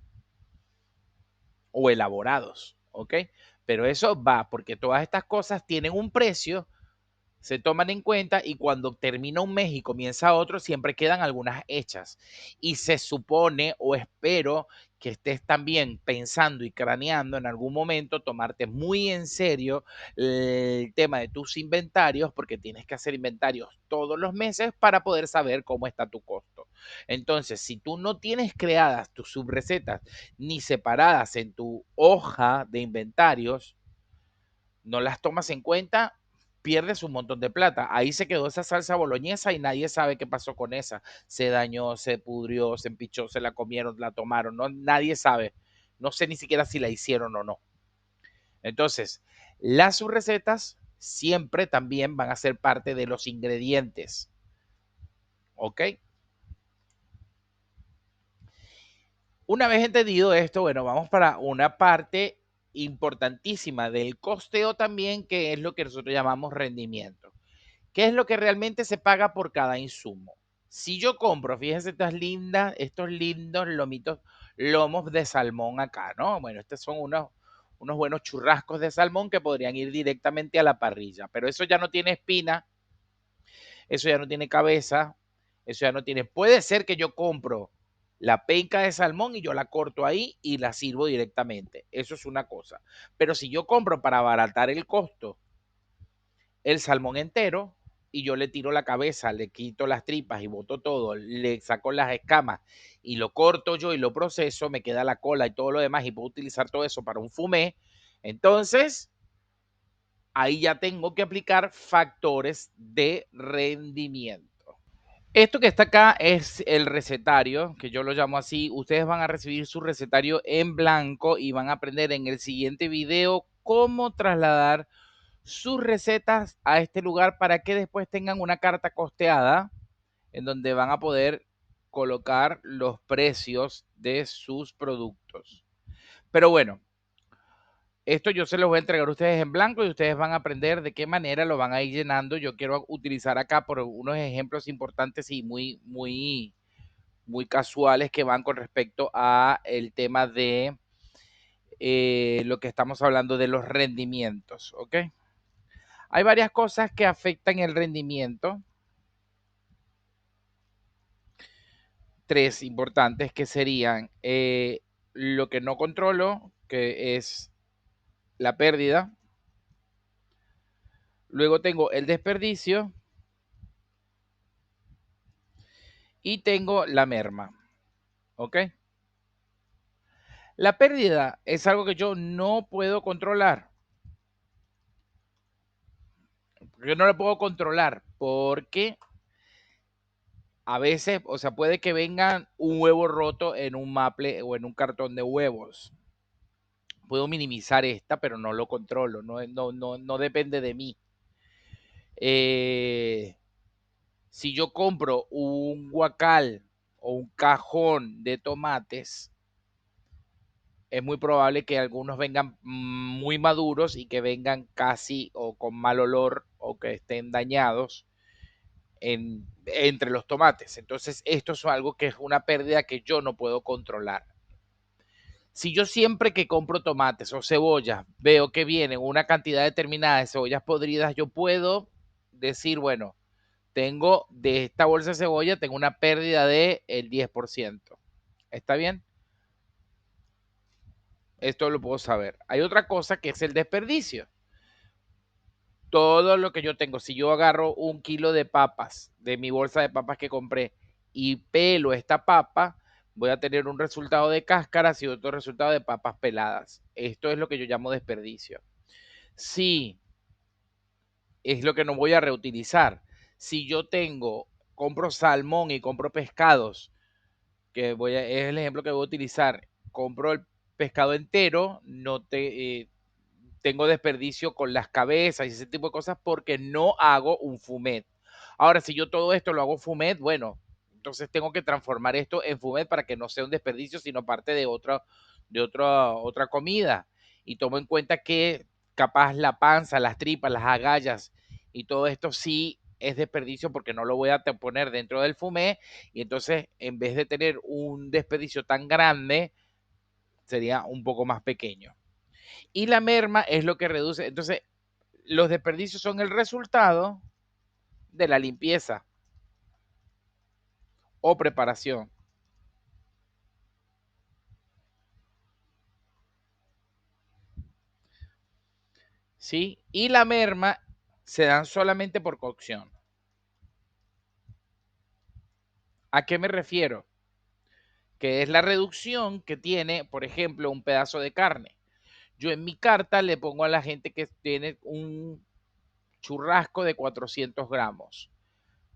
o elaborados, ¿ok? Pero eso va porque todas estas cosas tienen un precio, se toman en cuenta y cuando termina un mes y comienza otro, siempre quedan algunas hechas. Y se supone o espero que estés también pensando y craneando en algún momento tomarte muy en serio el tema de tus inventarios, porque tienes que hacer inventarios todos los meses para poder saber cómo está tu costo. Entonces, si tú no tienes creadas tus subrecetas ni separadas en tu hoja de inventarios, no las tomas en cuenta, pierdes un montón de plata. Ahí se quedó esa salsa boloñesa y nadie sabe qué pasó con esa. Se dañó, se pudrió, se empichó, se la comieron, la tomaron. No, nadie sabe. No sé ni siquiera si la hicieron o no. Entonces, las subrecetas siempre también van a ser parte de los ingredientes. ¿Ok? Una vez entendido esto, bueno, vamos para una parte importantísima del costeo también, que es lo que nosotros llamamos rendimiento. ¿Qué es lo que realmente se paga por cada insumo? Si yo compro, fíjense estos lindos lomos de salmón acá, ¿no? Bueno, estos son unos buenos churrascos de salmón que podrían ir directamente a la parrilla, pero eso ya no tiene espina, eso ya no tiene cabeza, eso ya no tiene. Puede ser que yo compro la penca de salmón y yo la corto ahí y la sirvo directamente. Eso es una cosa. Pero si yo compro para abaratar el costo el salmón entero y yo le tiro la cabeza, le quito las tripas y boto todo, le saco las escamas y lo corto yo y lo proceso, me queda la cola y todo lo demás y puedo utilizar todo eso para un fumé, entonces ahí ya tengo que aplicar factores de rendimiento. Esto que está acá es el recetario, que yo lo llamo así. Ustedes van a recibir su recetario en blanco y van a aprender en el siguiente video cómo trasladar sus recetas a este lugar para que después tengan una carta costeada en donde van a poder colocar los precios de sus productos. Pero bueno, esto yo se los voy a entregar a ustedes en blanco y ustedes van a aprender de qué manera lo van a ir llenando. Yo quiero utilizar acá por unos ejemplos importantes y muy casuales que van con respecto a el tema de lo que estamos hablando de los rendimientos, ¿ok? Hay varias cosas que afectan el rendimiento. Tres importantes que serían lo que no controlo, que es la pérdida. Luego tengo el desperdicio y tengo la merma. ¿Ok? La pérdida es algo que yo no puedo controlar. Yo no lo puedo controlar porque a veces, o sea, puede que venga un huevo roto en un maple o en un cartón de huevos. Puedo minimizar esta, pero no lo controlo, no depende de mí. Si yo compro un guacal o un cajón de tomates, es muy probable que algunos vengan muy maduros y que vengan casi o con mal olor o que estén dañados entre los tomates. Entonces, esto es algo que es una pérdida que yo no puedo controlar. Si yo siempre que compro tomates o cebollas veo que vienen una cantidad determinada de cebollas podridas, yo puedo decir, bueno, tengo de esta bolsa de cebolla, tengo una pérdida del 10%. ¿Está bien? Esto lo puedo saber. Hay otra cosa que es el desperdicio. Todo lo que yo tengo, si yo agarro un kilo de papas de mi bolsa de papas que compré y pelo esta papa, voy a tener un resultado de cáscaras y otro resultado de papas peladas. Esto es lo que yo llamo desperdicio. Sí, es lo que no voy a reutilizar. Si yo compro salmón y compro pescados, es el ejemplo que voy a utilizar, compro el pescado entero, tengo desperdicio con las cabezas y ese tipo de cosas porque no hago un fumet. Ahora, si yo todo esto lo hago fumet, bueno, entonces tengo que transformar esto en fumet para que no sea un desperdicio, sino parte de otra comida. Y tomo en cuenta que capaz la panza, las tripas, las agallas y todo esto sí es desperdicio porque no lo voy a poner dentro del fumé y entonces en vez de tener un desperdicio tan grande, sería un poco más pequeño. Y la merma es lo que reduce. Entonces, los desperdicios son el resultado de la limpieza o preparación. ¿Sí? Y la merma se dan solamente por cocción. ¿A qué me refiero? Que es la reducción que tiene, por ejemplo, un pedazo de carne. Yo en mi carta le pongo a la gente que tiene un churrasco de 400 gramos,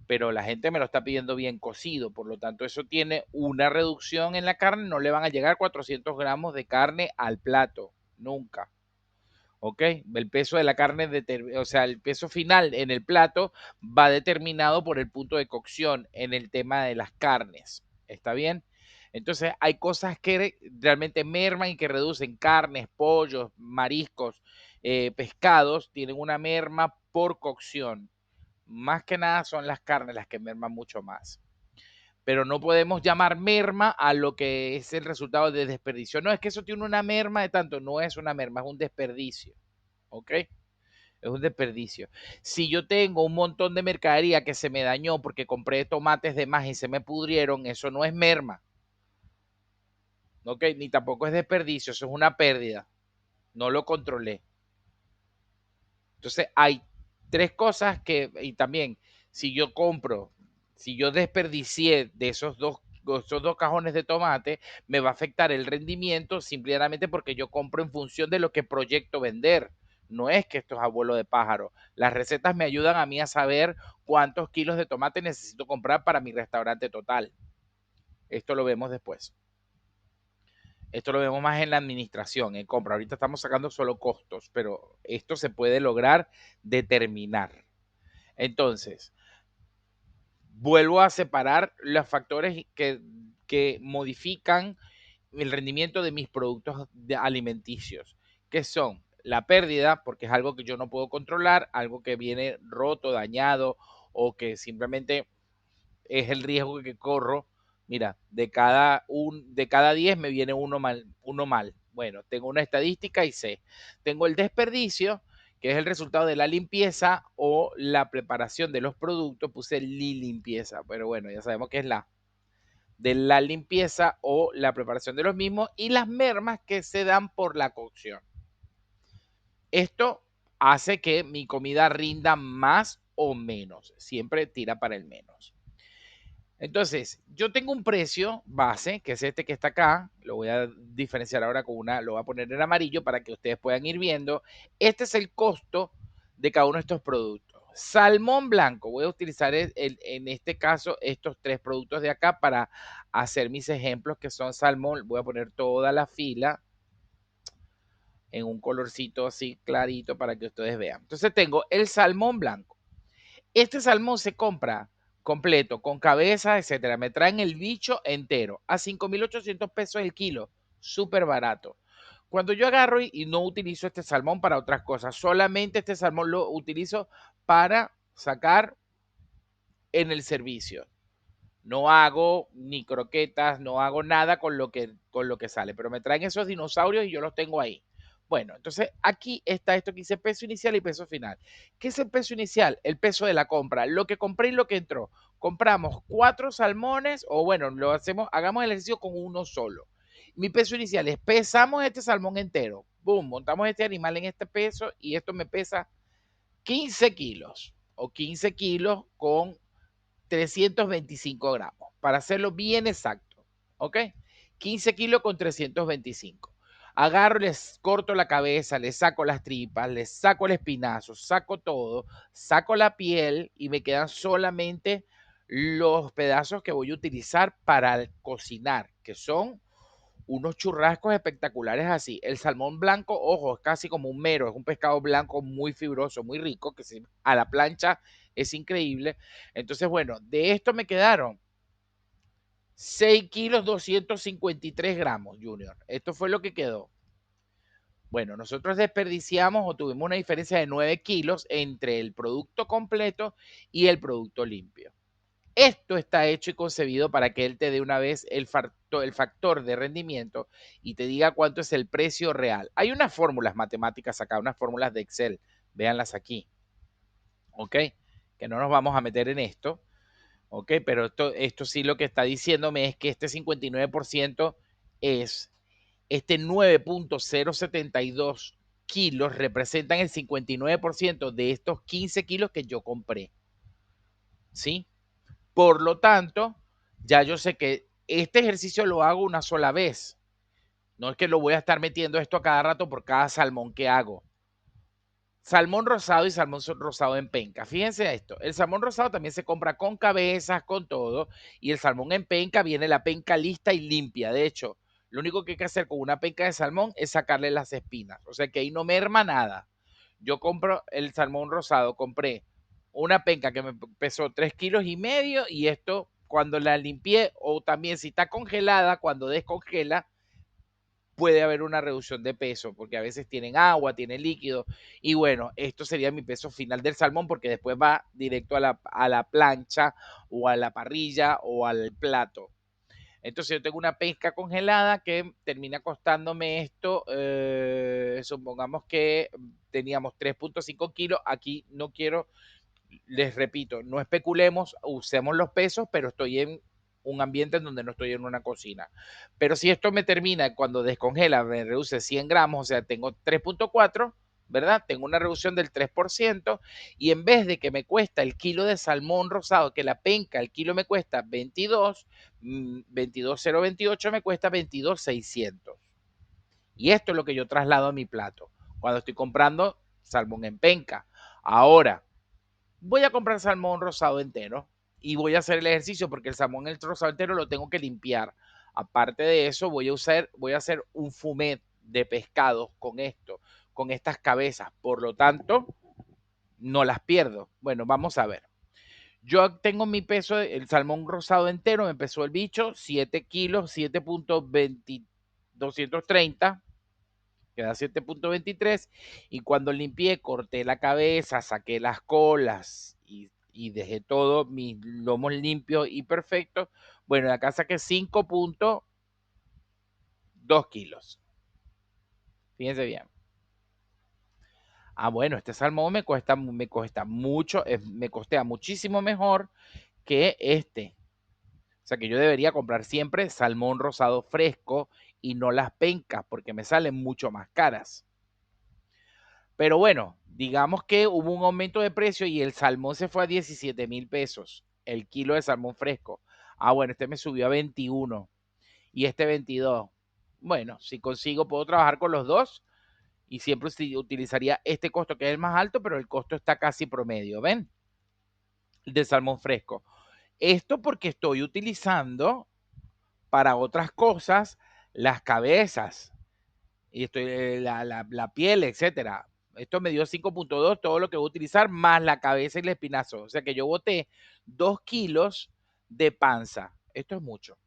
pero la gente me lo está pidiendo bien cocido, por lo tanto eso tiene una reducción en la carne, no le van a llegar 400 gramos de carne al plato, nunca. ¿Ok? El peso de la carne, o sea, el peso final en el plato va determinado por el punto de cocción en el tema de las carnes. ¿Está bien? Entonces, hay cosas que realmente merman y que reducen carnes, pollos, mariscos, pescados, tienen una merma por cocción. Más que nada son las carnes las que merman mucho más. Pero no podemos llamar merma a lo que es el resultado de desperdicio. No, es que eso tiene una merma de tanto. No es una merma, es un desperdicio. ¿Ok? Es un desperdicio. Si yo tengo un montón de mercadería que se me dañó porque compré tomates de más y se me pudrieron, eso no es merma. ¿Ok? Ni tampoco es desperdicio, eso es una pérdida. No lo controlé. Entonces hay tres cosas y también, si yo compro, si yo desperdicié de esos dos cajones de tomate, me va a afectar el rendimiento simplemente porque yo compro en función de lo que proyecto vender. No es que esto es abuelo de pájaro. Las recetas me ayudan a mí a saber cuántos kilos de tomate necesito comprar para mi restaurante total. Esto lo vemos después. Esto lo vemos más en la administración, en compra. Ahorita estamos sacando solo costos, pero esto se puede lograr determinar. Entonces, vuelvo a separar los factores que modifican el rendimiento de mis productos alimenticios, que son la pérdida, porque es algo que yo no puedo controlar, algo que viene roto, dañado o que simplemente es el riesgo que corro. Mira, de cada 10 me viene uno mal, uno mal. Bueno, tengo una estadística y sé. Tengo el desperdicio, que es el resultado de la limpieza o la preparación de los productos. Puse limpieza, pero bueno, ya sabemos que es de la limpieza o la preparación de los mismos y las mermas que se dan por la cocción. Esto hace que mi comida rinda más o menos. Siempre tira para el menos. Entonces, yo tengo un precio base, que es este que está acá. Lo voy a diferenciar ahora lo voy a poner en amarillo para que ustedes puedan ir viendo. Este es el costo de cada uno de estos productos. Salmón blanco, voy a utilizar en este caso estos tres productos de acá para hacer mis ejemplos que son salmón. Voy a poner toda la fila en un colorcito así clarito para que ustedes vean. Entonces tengo el salmón blanco. Este salmón se compra completo, con cabeza, etcétera. Me traen el bicho entero a 5.800 pesos el kilo. Súper barato. Cuando yo agarro y no utilizo este salmón para otras cosas, solamente este salmón lo utilizo para sacar en el servicio. No hago ni croquetas, no hago nada con lo que sale, pero me traen esos dinosaurios y yo los tengo ahí. Bueno, entonces aquí está esto que dice peso inicial y peso final. ¿Qué es el peso inicial? El peso de la compra, lo que compré y lo que entró. Compramos 4 salmones o bueno, hagamos el ejercicio con uno solo. Mi peso inicial es pesamos este salmón entero, boom, montamos este animal en este peso y esto me pesa 15 kilos o 15 kilos con 325 gramos, para hacerlo bien exacto, ¿ok? 15 kilos con 325. Agarro, les corto la cabeza, les saco las tripas, les saco el espinazo, saco todo, saco la piel y me quedan solamente los pedazos que voy a utilizar para cocinar, que son unos churrascos espectaculares así. El salmón blanco, ojo, es casi como un mero, es un pescado blanco muy fibroso, muy rico, que a la plancha es increíble. Entonces, bueno, de esto me quedaron 6 kilos 253 gramos, Junior. Esto fue lo que quedó. Bueno, nosotros desperdiciamos o tuvimos una diferencia de 9 kilos entre el producto completo y el producto limpio. Esto está hecho y concebido para que él te dé una vez el factor de rendimiento y te diga cuánto es el precio real. Hay unas fórmulas matemáticas acá, unas fórmulas de Excel. Véanlas aquí. ¿Ok? Que no nos vamos a meter en esto. ¿Ok? Pero esto sí lo que está diciéndome es que este 59% es este 9.072 kilos representan el 59% de estos 15 kilos que yo compré. ¿Sí? Por lo tanto, ya yo sé que este ejercicio lo hago una sola vez. No es que lo voy a estar metiendo esto a cada rato por cada salmón que hago. Salmón rosado y salmón rosado en penca. Fíjense esto, el salmón rosado también se compra con cabezas, con todo, y el salmón en penca viene la penca lista y limpia. De hecho, lo único que hay que hacer con una penca de salmón es sacarle las espinas, o sea que ahí no merma nada. Yo compro el salmón rosado, compré una penca que me pesó 3,5 kilos y esto cuando la limpié o también si está congelada, cuando descongela, puede haber una reducción de peso, porque a veces tienen agua, tienen líquido, y bueno, esto sería mi peso final del salmón, porque después va directo a la plancha, o a la parrilla, o al plato. Entonces yo tengo una pesca congelada que termina costándome esto, supongamos que teníamos 3,5 kilos, aquí no quiero, les repito, no especulemos, usemos los pesos, pero estoy en un ambiente en donde no estoy en una cocina. Pero si esto me termina, cuando descongela, me reduce 100 gramos, o sea, tengo 3,4, ¿verdad? Tengo una reducción del 3% y en vez de que me cuesta el kilo de salmón rosado, que la penca, el kilo me cuesta 22, 22,028 me cuesta 22,600. Y esto es lo que yo traslado a mi plato cuando estoy comprando salmón en penca. Ahora, voy a comprar salmón rosado entero y voy a hacer el ejercicio porque el salmón rosado entero lo tengo que limpiar. Aparte de eso, voy a hacer un fumet de pescados con esto, con estas cabezas. Por lo tanto, no las pierdo. Bueno, vamos a ver. Yo tengo mi peso, el salmón rosado entero, me pesó el bicho, 7 kilos, 7,230, queda 7,23, y cuando limpié, corté la cabeza, saqué las colas y dejé todos mis lomos limpios y perfectos. Bueno, acá saqué 5,2 kilos. Fíjense bien. Ah, bueno, este salmón me cuesta mucho, me costea muchísimo mejor que este. O sea que yo debería comprar siempre salmón rosado fresco y no las pencas porque me salen mucho más caras. Pero bueno, digamos que hubo un aumento de precio y el salmón se fue a 17,000 pesos, el kilo de salmón fresco. Ah, bueno, este me subió a 21 y este 22. Bueno, si consigo, puedo trabajar con los dos y siempre utilizaría este costo que es el más alto, pero el costo está casi promedio, ¿ven? De salmón fresco. Esto porque estoy utilizando para otras cosas las cabezas y estoy, la piel, etcétera. Esto me dio 5,2, todo lo que voy a utilizar, más la cabeza y el espinazo. O sea que yo boté 2 kilos de panza. Esto es mucho.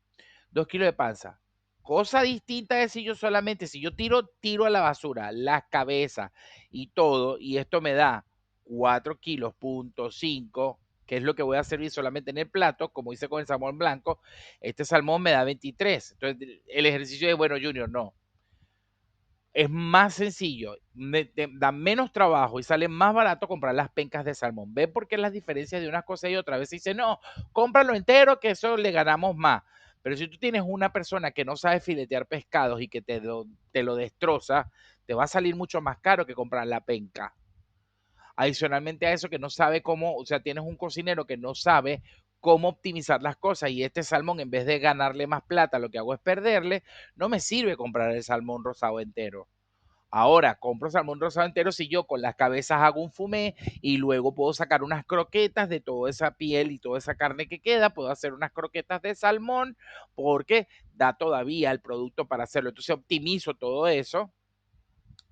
2 kilos de panza. Cosa distinta es si yo solamente, si yo tiro a la basura las cabezas y todo, y esto me da 4 kilos, punto 5, que es lo que voy a servir solamente en el plato, como hice con el salmón blanco, este salmón me da 23. Entonces, el ejercicio de, bueno, Junior, no, es más sencillo, da menos trabajo y sale más barato comprar las pencas de salmón. ¿Ven por qué las diferencias de una cosa y otra? A veces dice, no, cómpralo entero que eso le ganamos más. Pero si tú tienes una persona que no sabe filetear pescados y que te lo destroza, te va a salir mucho más caro que comprar la penca. Adicionalmente a eso que no sabe cómo, o sea, tienes un cocinero que no sabe cómo optimizar las cosas. Y este salmón, en vez de ganarle más plata, lo que hago es perderle. No me sirve comprar el salmón rosado entero. Ahora compro salmón rosado entero si yo con las cabezas hago un fumé y luego puedo sacar unas croquetas de toda esa piel y toda esa carne que queda, puedo hacer unas croquetas de salmón porque da todavía el producto para hacerlo. Entonces optimizo todo eso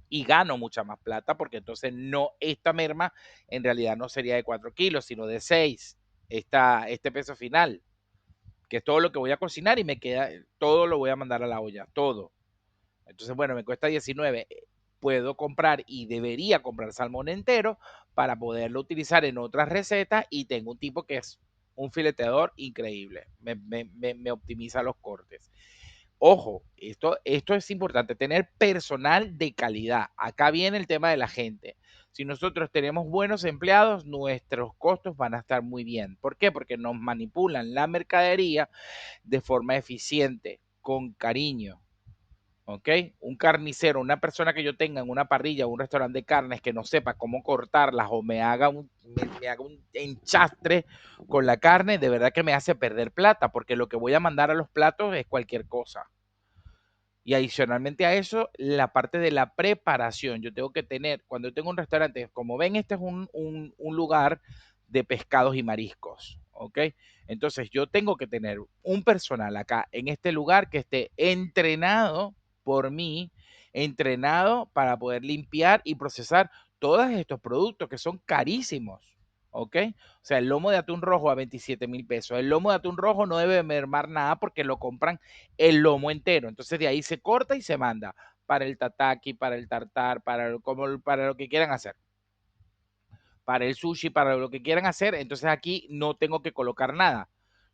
y gano mucha más plata porque entonces no, esta merma en realidad no sería de 4 kilos, sino de 6, este peso final, que es todo lo que voy a cocinar y me queda, todo lo voy a mandar a la olla, todo. Entonces, bueno, me cuesta 19. Puedo comprar y debería comprar salmón entero para poderlo utilizar en otras recetas y tengo un tipo que es un fileteador increíble. Me optimiza los cortes. Ojo, esto es importante, tener personal de calidad. Acá viene el tema de la gente. Si nosotros tenemos buenos empleados, nuestros costos van a estar muy bien. ¿Por qué? Porque nos manipulan la mercadería de forma eficiente, con cariño. ¿Ok? Un carnicero, una persona que yo tenga en una parrilla o un restaurante de carnes que no sepa cómo cortarlas o me haga un enchastre con la carne, de verdad que me hace perder plata, porque lo que voy a mandar a los platos es cualquier cosa. Y adicionalmente a eso, la parte de la preparación. Yo tengo que tener, cuando yo tengo un restaurante, como ven, este es un lugar de pescados y mariscos, ¿ok? Entonces yo tengo que tener un personal acá en este lugar que esté entrenado por mí, entrenado para poder limpiar y procesar todos estos productos que son carísimos, ¿ok? O sea, el lomo de atún rojo a 27,000 pesos. El lomo de atún rojo no debe mermar nada porque lo compran el lomo entero. Entonces de ahí se corta y se manda para el tataki, para el tartar, para lo que quieran hacer, para el sushi, para lo que quieran hacer. Entonces aquí no tengo que colocar nada.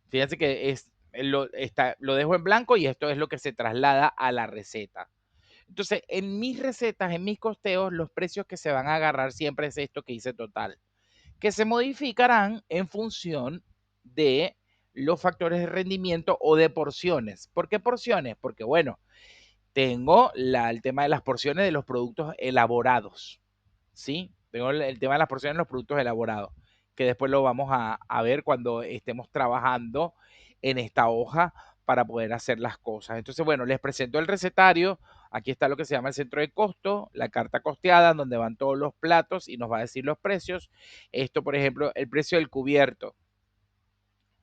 Fíjense que lo dejo en blanco y esto es lo que se traslada a la receta. Entonces, en mis recetas, en mis costeos, los precios que se van a agarrar siempre es esto que hice total, que se modificarán en función de los factores de rendimiento o de porciones. ¿Por qué porciones? Porque, bueno, tengo el tema de las porciones de los productos elaborados, ¿sí? Tengo el tema de las porciones de los productos elaborados, que después lo vamos a ver cuando estemos trabajando en esta hoja para poder hacer las cosas. Entonces, bueno, les presento el recetario. Aquí está lo que se llama el centro de costo, la carta costeada, donde van todos los platos y nos va a decir los precios. Esto, por ejemplo, el precio del cubierto.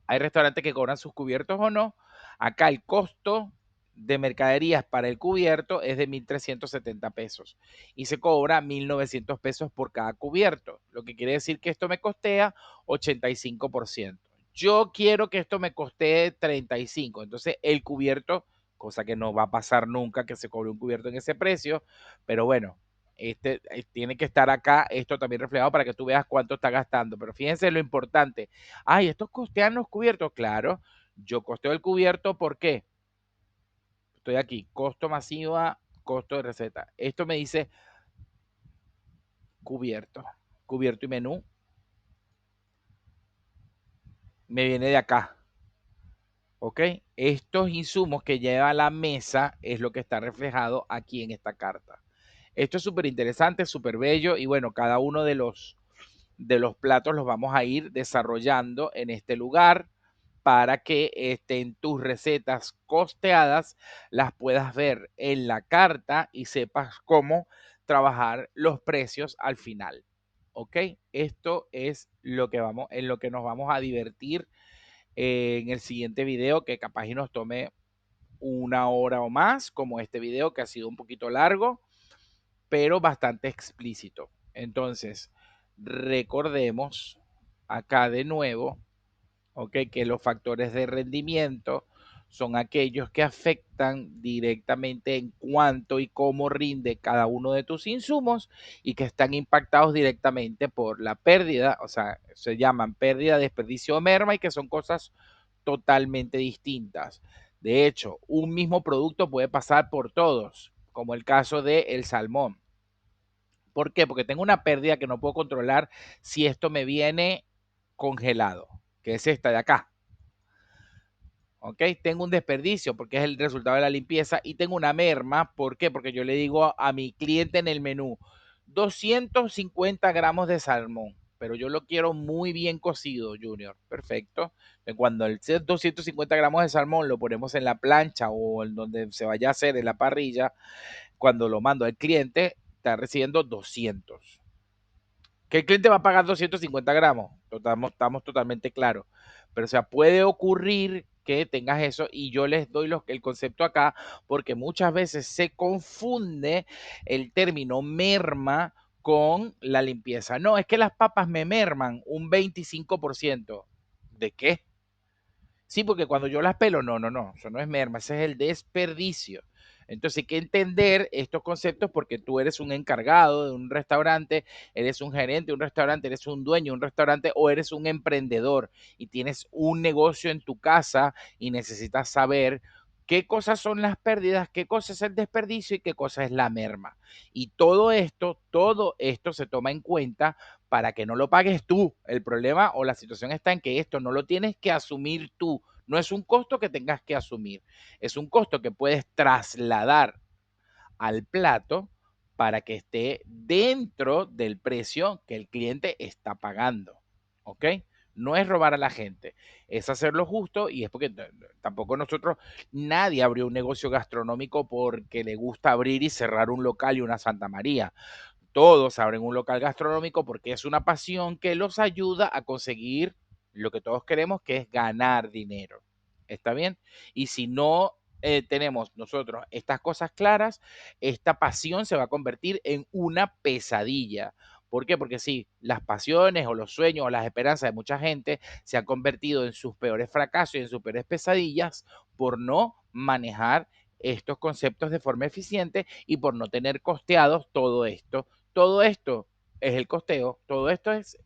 Hay restaurantes que cobran sus cubiertos o no. Acá el costo de mercaderías para el cubierto es de 1,370 pesos y se cobra 1,900 pesos por cada cubierto, lo que quiere decir que esto me costea 85%. Yo quiero que esto me costee 35, entonces el cubierto, cosa que no va a pasar nunca que se cobre un cubierto en ese precio, pero bueno, tiene que estar acá esto también reflejado para que tú veas cuánto está gastando. Pero fíjense lo importante. Ay, estos costean los cubiertos. Claro, yo costeo el cubierto. ¿Por qué? Estoy aquí, costo masiva, costo de receta. Esto me dice cubierto, cubierto y menú. Me viene de acá. ¿Ok? Estos insumos que lleva a la mesa es lo que está reflejado aquí en esta carta. Esto es súper interesante, súper bello y bueno, cada uno de los platos los vamos a ir desarrollando en este lugar para que en tus recetas costeadas las puedas ver en la carta y sepas cómo trabajar los precios al final. ¿Ok? Esto es lo que en lo que nos vamos a divertir en el siguiente video, que capaz y nos tome una hora o más, como este video que ha sido un poquito largo, pero bastante explícito. Entonces, recordemos acá de nuevo, ¿ok? Que los factores de rendimiento son aquellos que afectan directamente en cuánto y cómo rinde cada uno de tus insumos y que están impactados directamente por la pérdida, o sea, se llaman pérdida, desperdicio o merma y que son cosas totalmente distintas. De hecho, un mismo producto puede pasar por todos, como el caso del salmón. ¿Por qué? Porque tengo una pérdida que no puedo controlar si esto me viene congelado, que es esta de acá. ¿Ok? Tengo un desperdicio porque es el resultado de la limpieza y tengo una merma. ¿Por qué? Porque yo le digo a mi cliente en el menú 250 gramos de salmón. pero yo lo quiero muy bien cocido, Junior. Perfecto. Cuando el 250 gramos de salmón lo ponemos en la plancha o en donde se vaya a hacer en la parrilla, cuando lo mando al cliente, está recibiendo 200. Que el cliente va a pagar 250 gramos, estamos totalmente claros. Pero o sea, puede ocurrir que tengas eso y yo les doy el concepto acá porque muchas veces se confunde el término merma con la limpieza. No, es que las papas me merman un 25%. ¿De qué? Sí, porque cuando yo las pelo, no, eso no es merma, ese es el desperdicio. Entonces hay que entender estos conceptos porque tú eres un encargado de un restaurante, eres un gerente de un restaurante, eres un dueño de un restaurante o eres un emprendedor y tienes un negocio en tu casa y necesitas saber qué cosas son las pérdidas, qué cosa es el desperdicio y qué cosa es la merma. Y todo esto se toma en cuenta para que no lo pagues tú. El problema o la situación está en que esto no lo tienes que asumir tú. No es un costo que tengas que asumir. Es un costo que puedes trasladar al plato para que esté dentro del precio que el cliente está pagando. ¿Ok? No es robar a la gente, es hacerlo justo y es porque tampoco nosotros, nadie abrió un negocio gastronómico porque le gusta abrir y cerrar un local y una Santa María. Todos abren un local gastronómico porque es una pasión que los ayuda a conseguir lo que todos queremos, que es ganar dinero. ¿Está bien? Y si no tenemos nosotros estas cosas claras, esta pasión se va a convertir en una pesadilla. ¿Por qué? Porque sí, las pasiones o los sueños o las esperanzas de mucha gente se han convertido en sus peores fracasos y en sus peores pesadillas por no manejar estos conceptos de forma eficiente y por no tener costeados todo esto. Todo esto es el costeo, todo esto es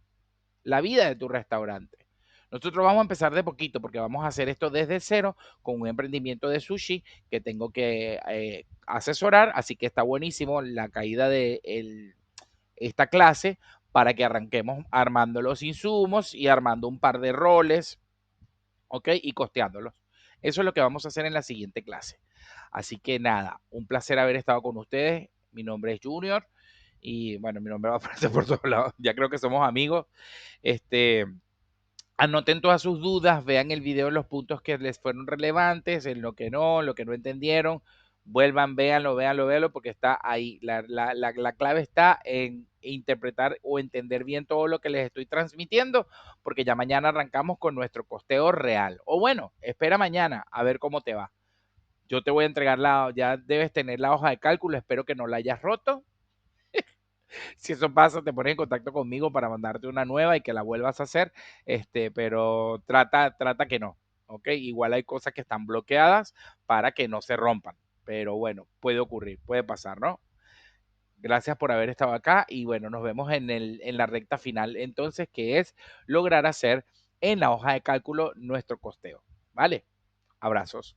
la vida de tu restaurante. Nosotros vamos a empezar de poquito porque vamos a hacer esto desde cero con un emprendimiento de sushi que tengo que asesorar, así que está buenísimo la caída de esta clase para que arranquemos armando los insumos y armando un par de roles, ¿ok? Y costeándolos. Eso es lo que vamos a hacer en la siguiente clase. Así que nada, un placer haber estado con ustedes. Mi nombre es Junior y bueno, mi nombre va a aparecer por todos lados. Ya creo que somos amigos. Este, anoten todas sus dudas, vean el video en los puntos que les fueron relevantes, en lo que no entendieron. Vuelvan, véanlo, porque está ahí. La clave está en interpretar o entender bien todo lo que les estoy transmitiendo, porque ya mañana arrancamos con nuestro costeo real. O bueno, espera mañana a ver cómo te va. Yo te voy a entregar ya debes tener la hoja de cálculo, espero que no la hayas roto. Si eso pasa, te pones en contacto conmigo para mandarte una nueva y que la vuelvas a hacer, pero trata que no, ¿ok? Igual hay cosas que están bloqueadas para que no se rompan, pero bueno, puede ocurrir, puede pasar, ¿no? Gracias por haber estado acá y bueno, nos vemos en la recta final entonces, que es lograr hacer en la hoja de cálculo nuestro costeo, ¿vale? Abrazos.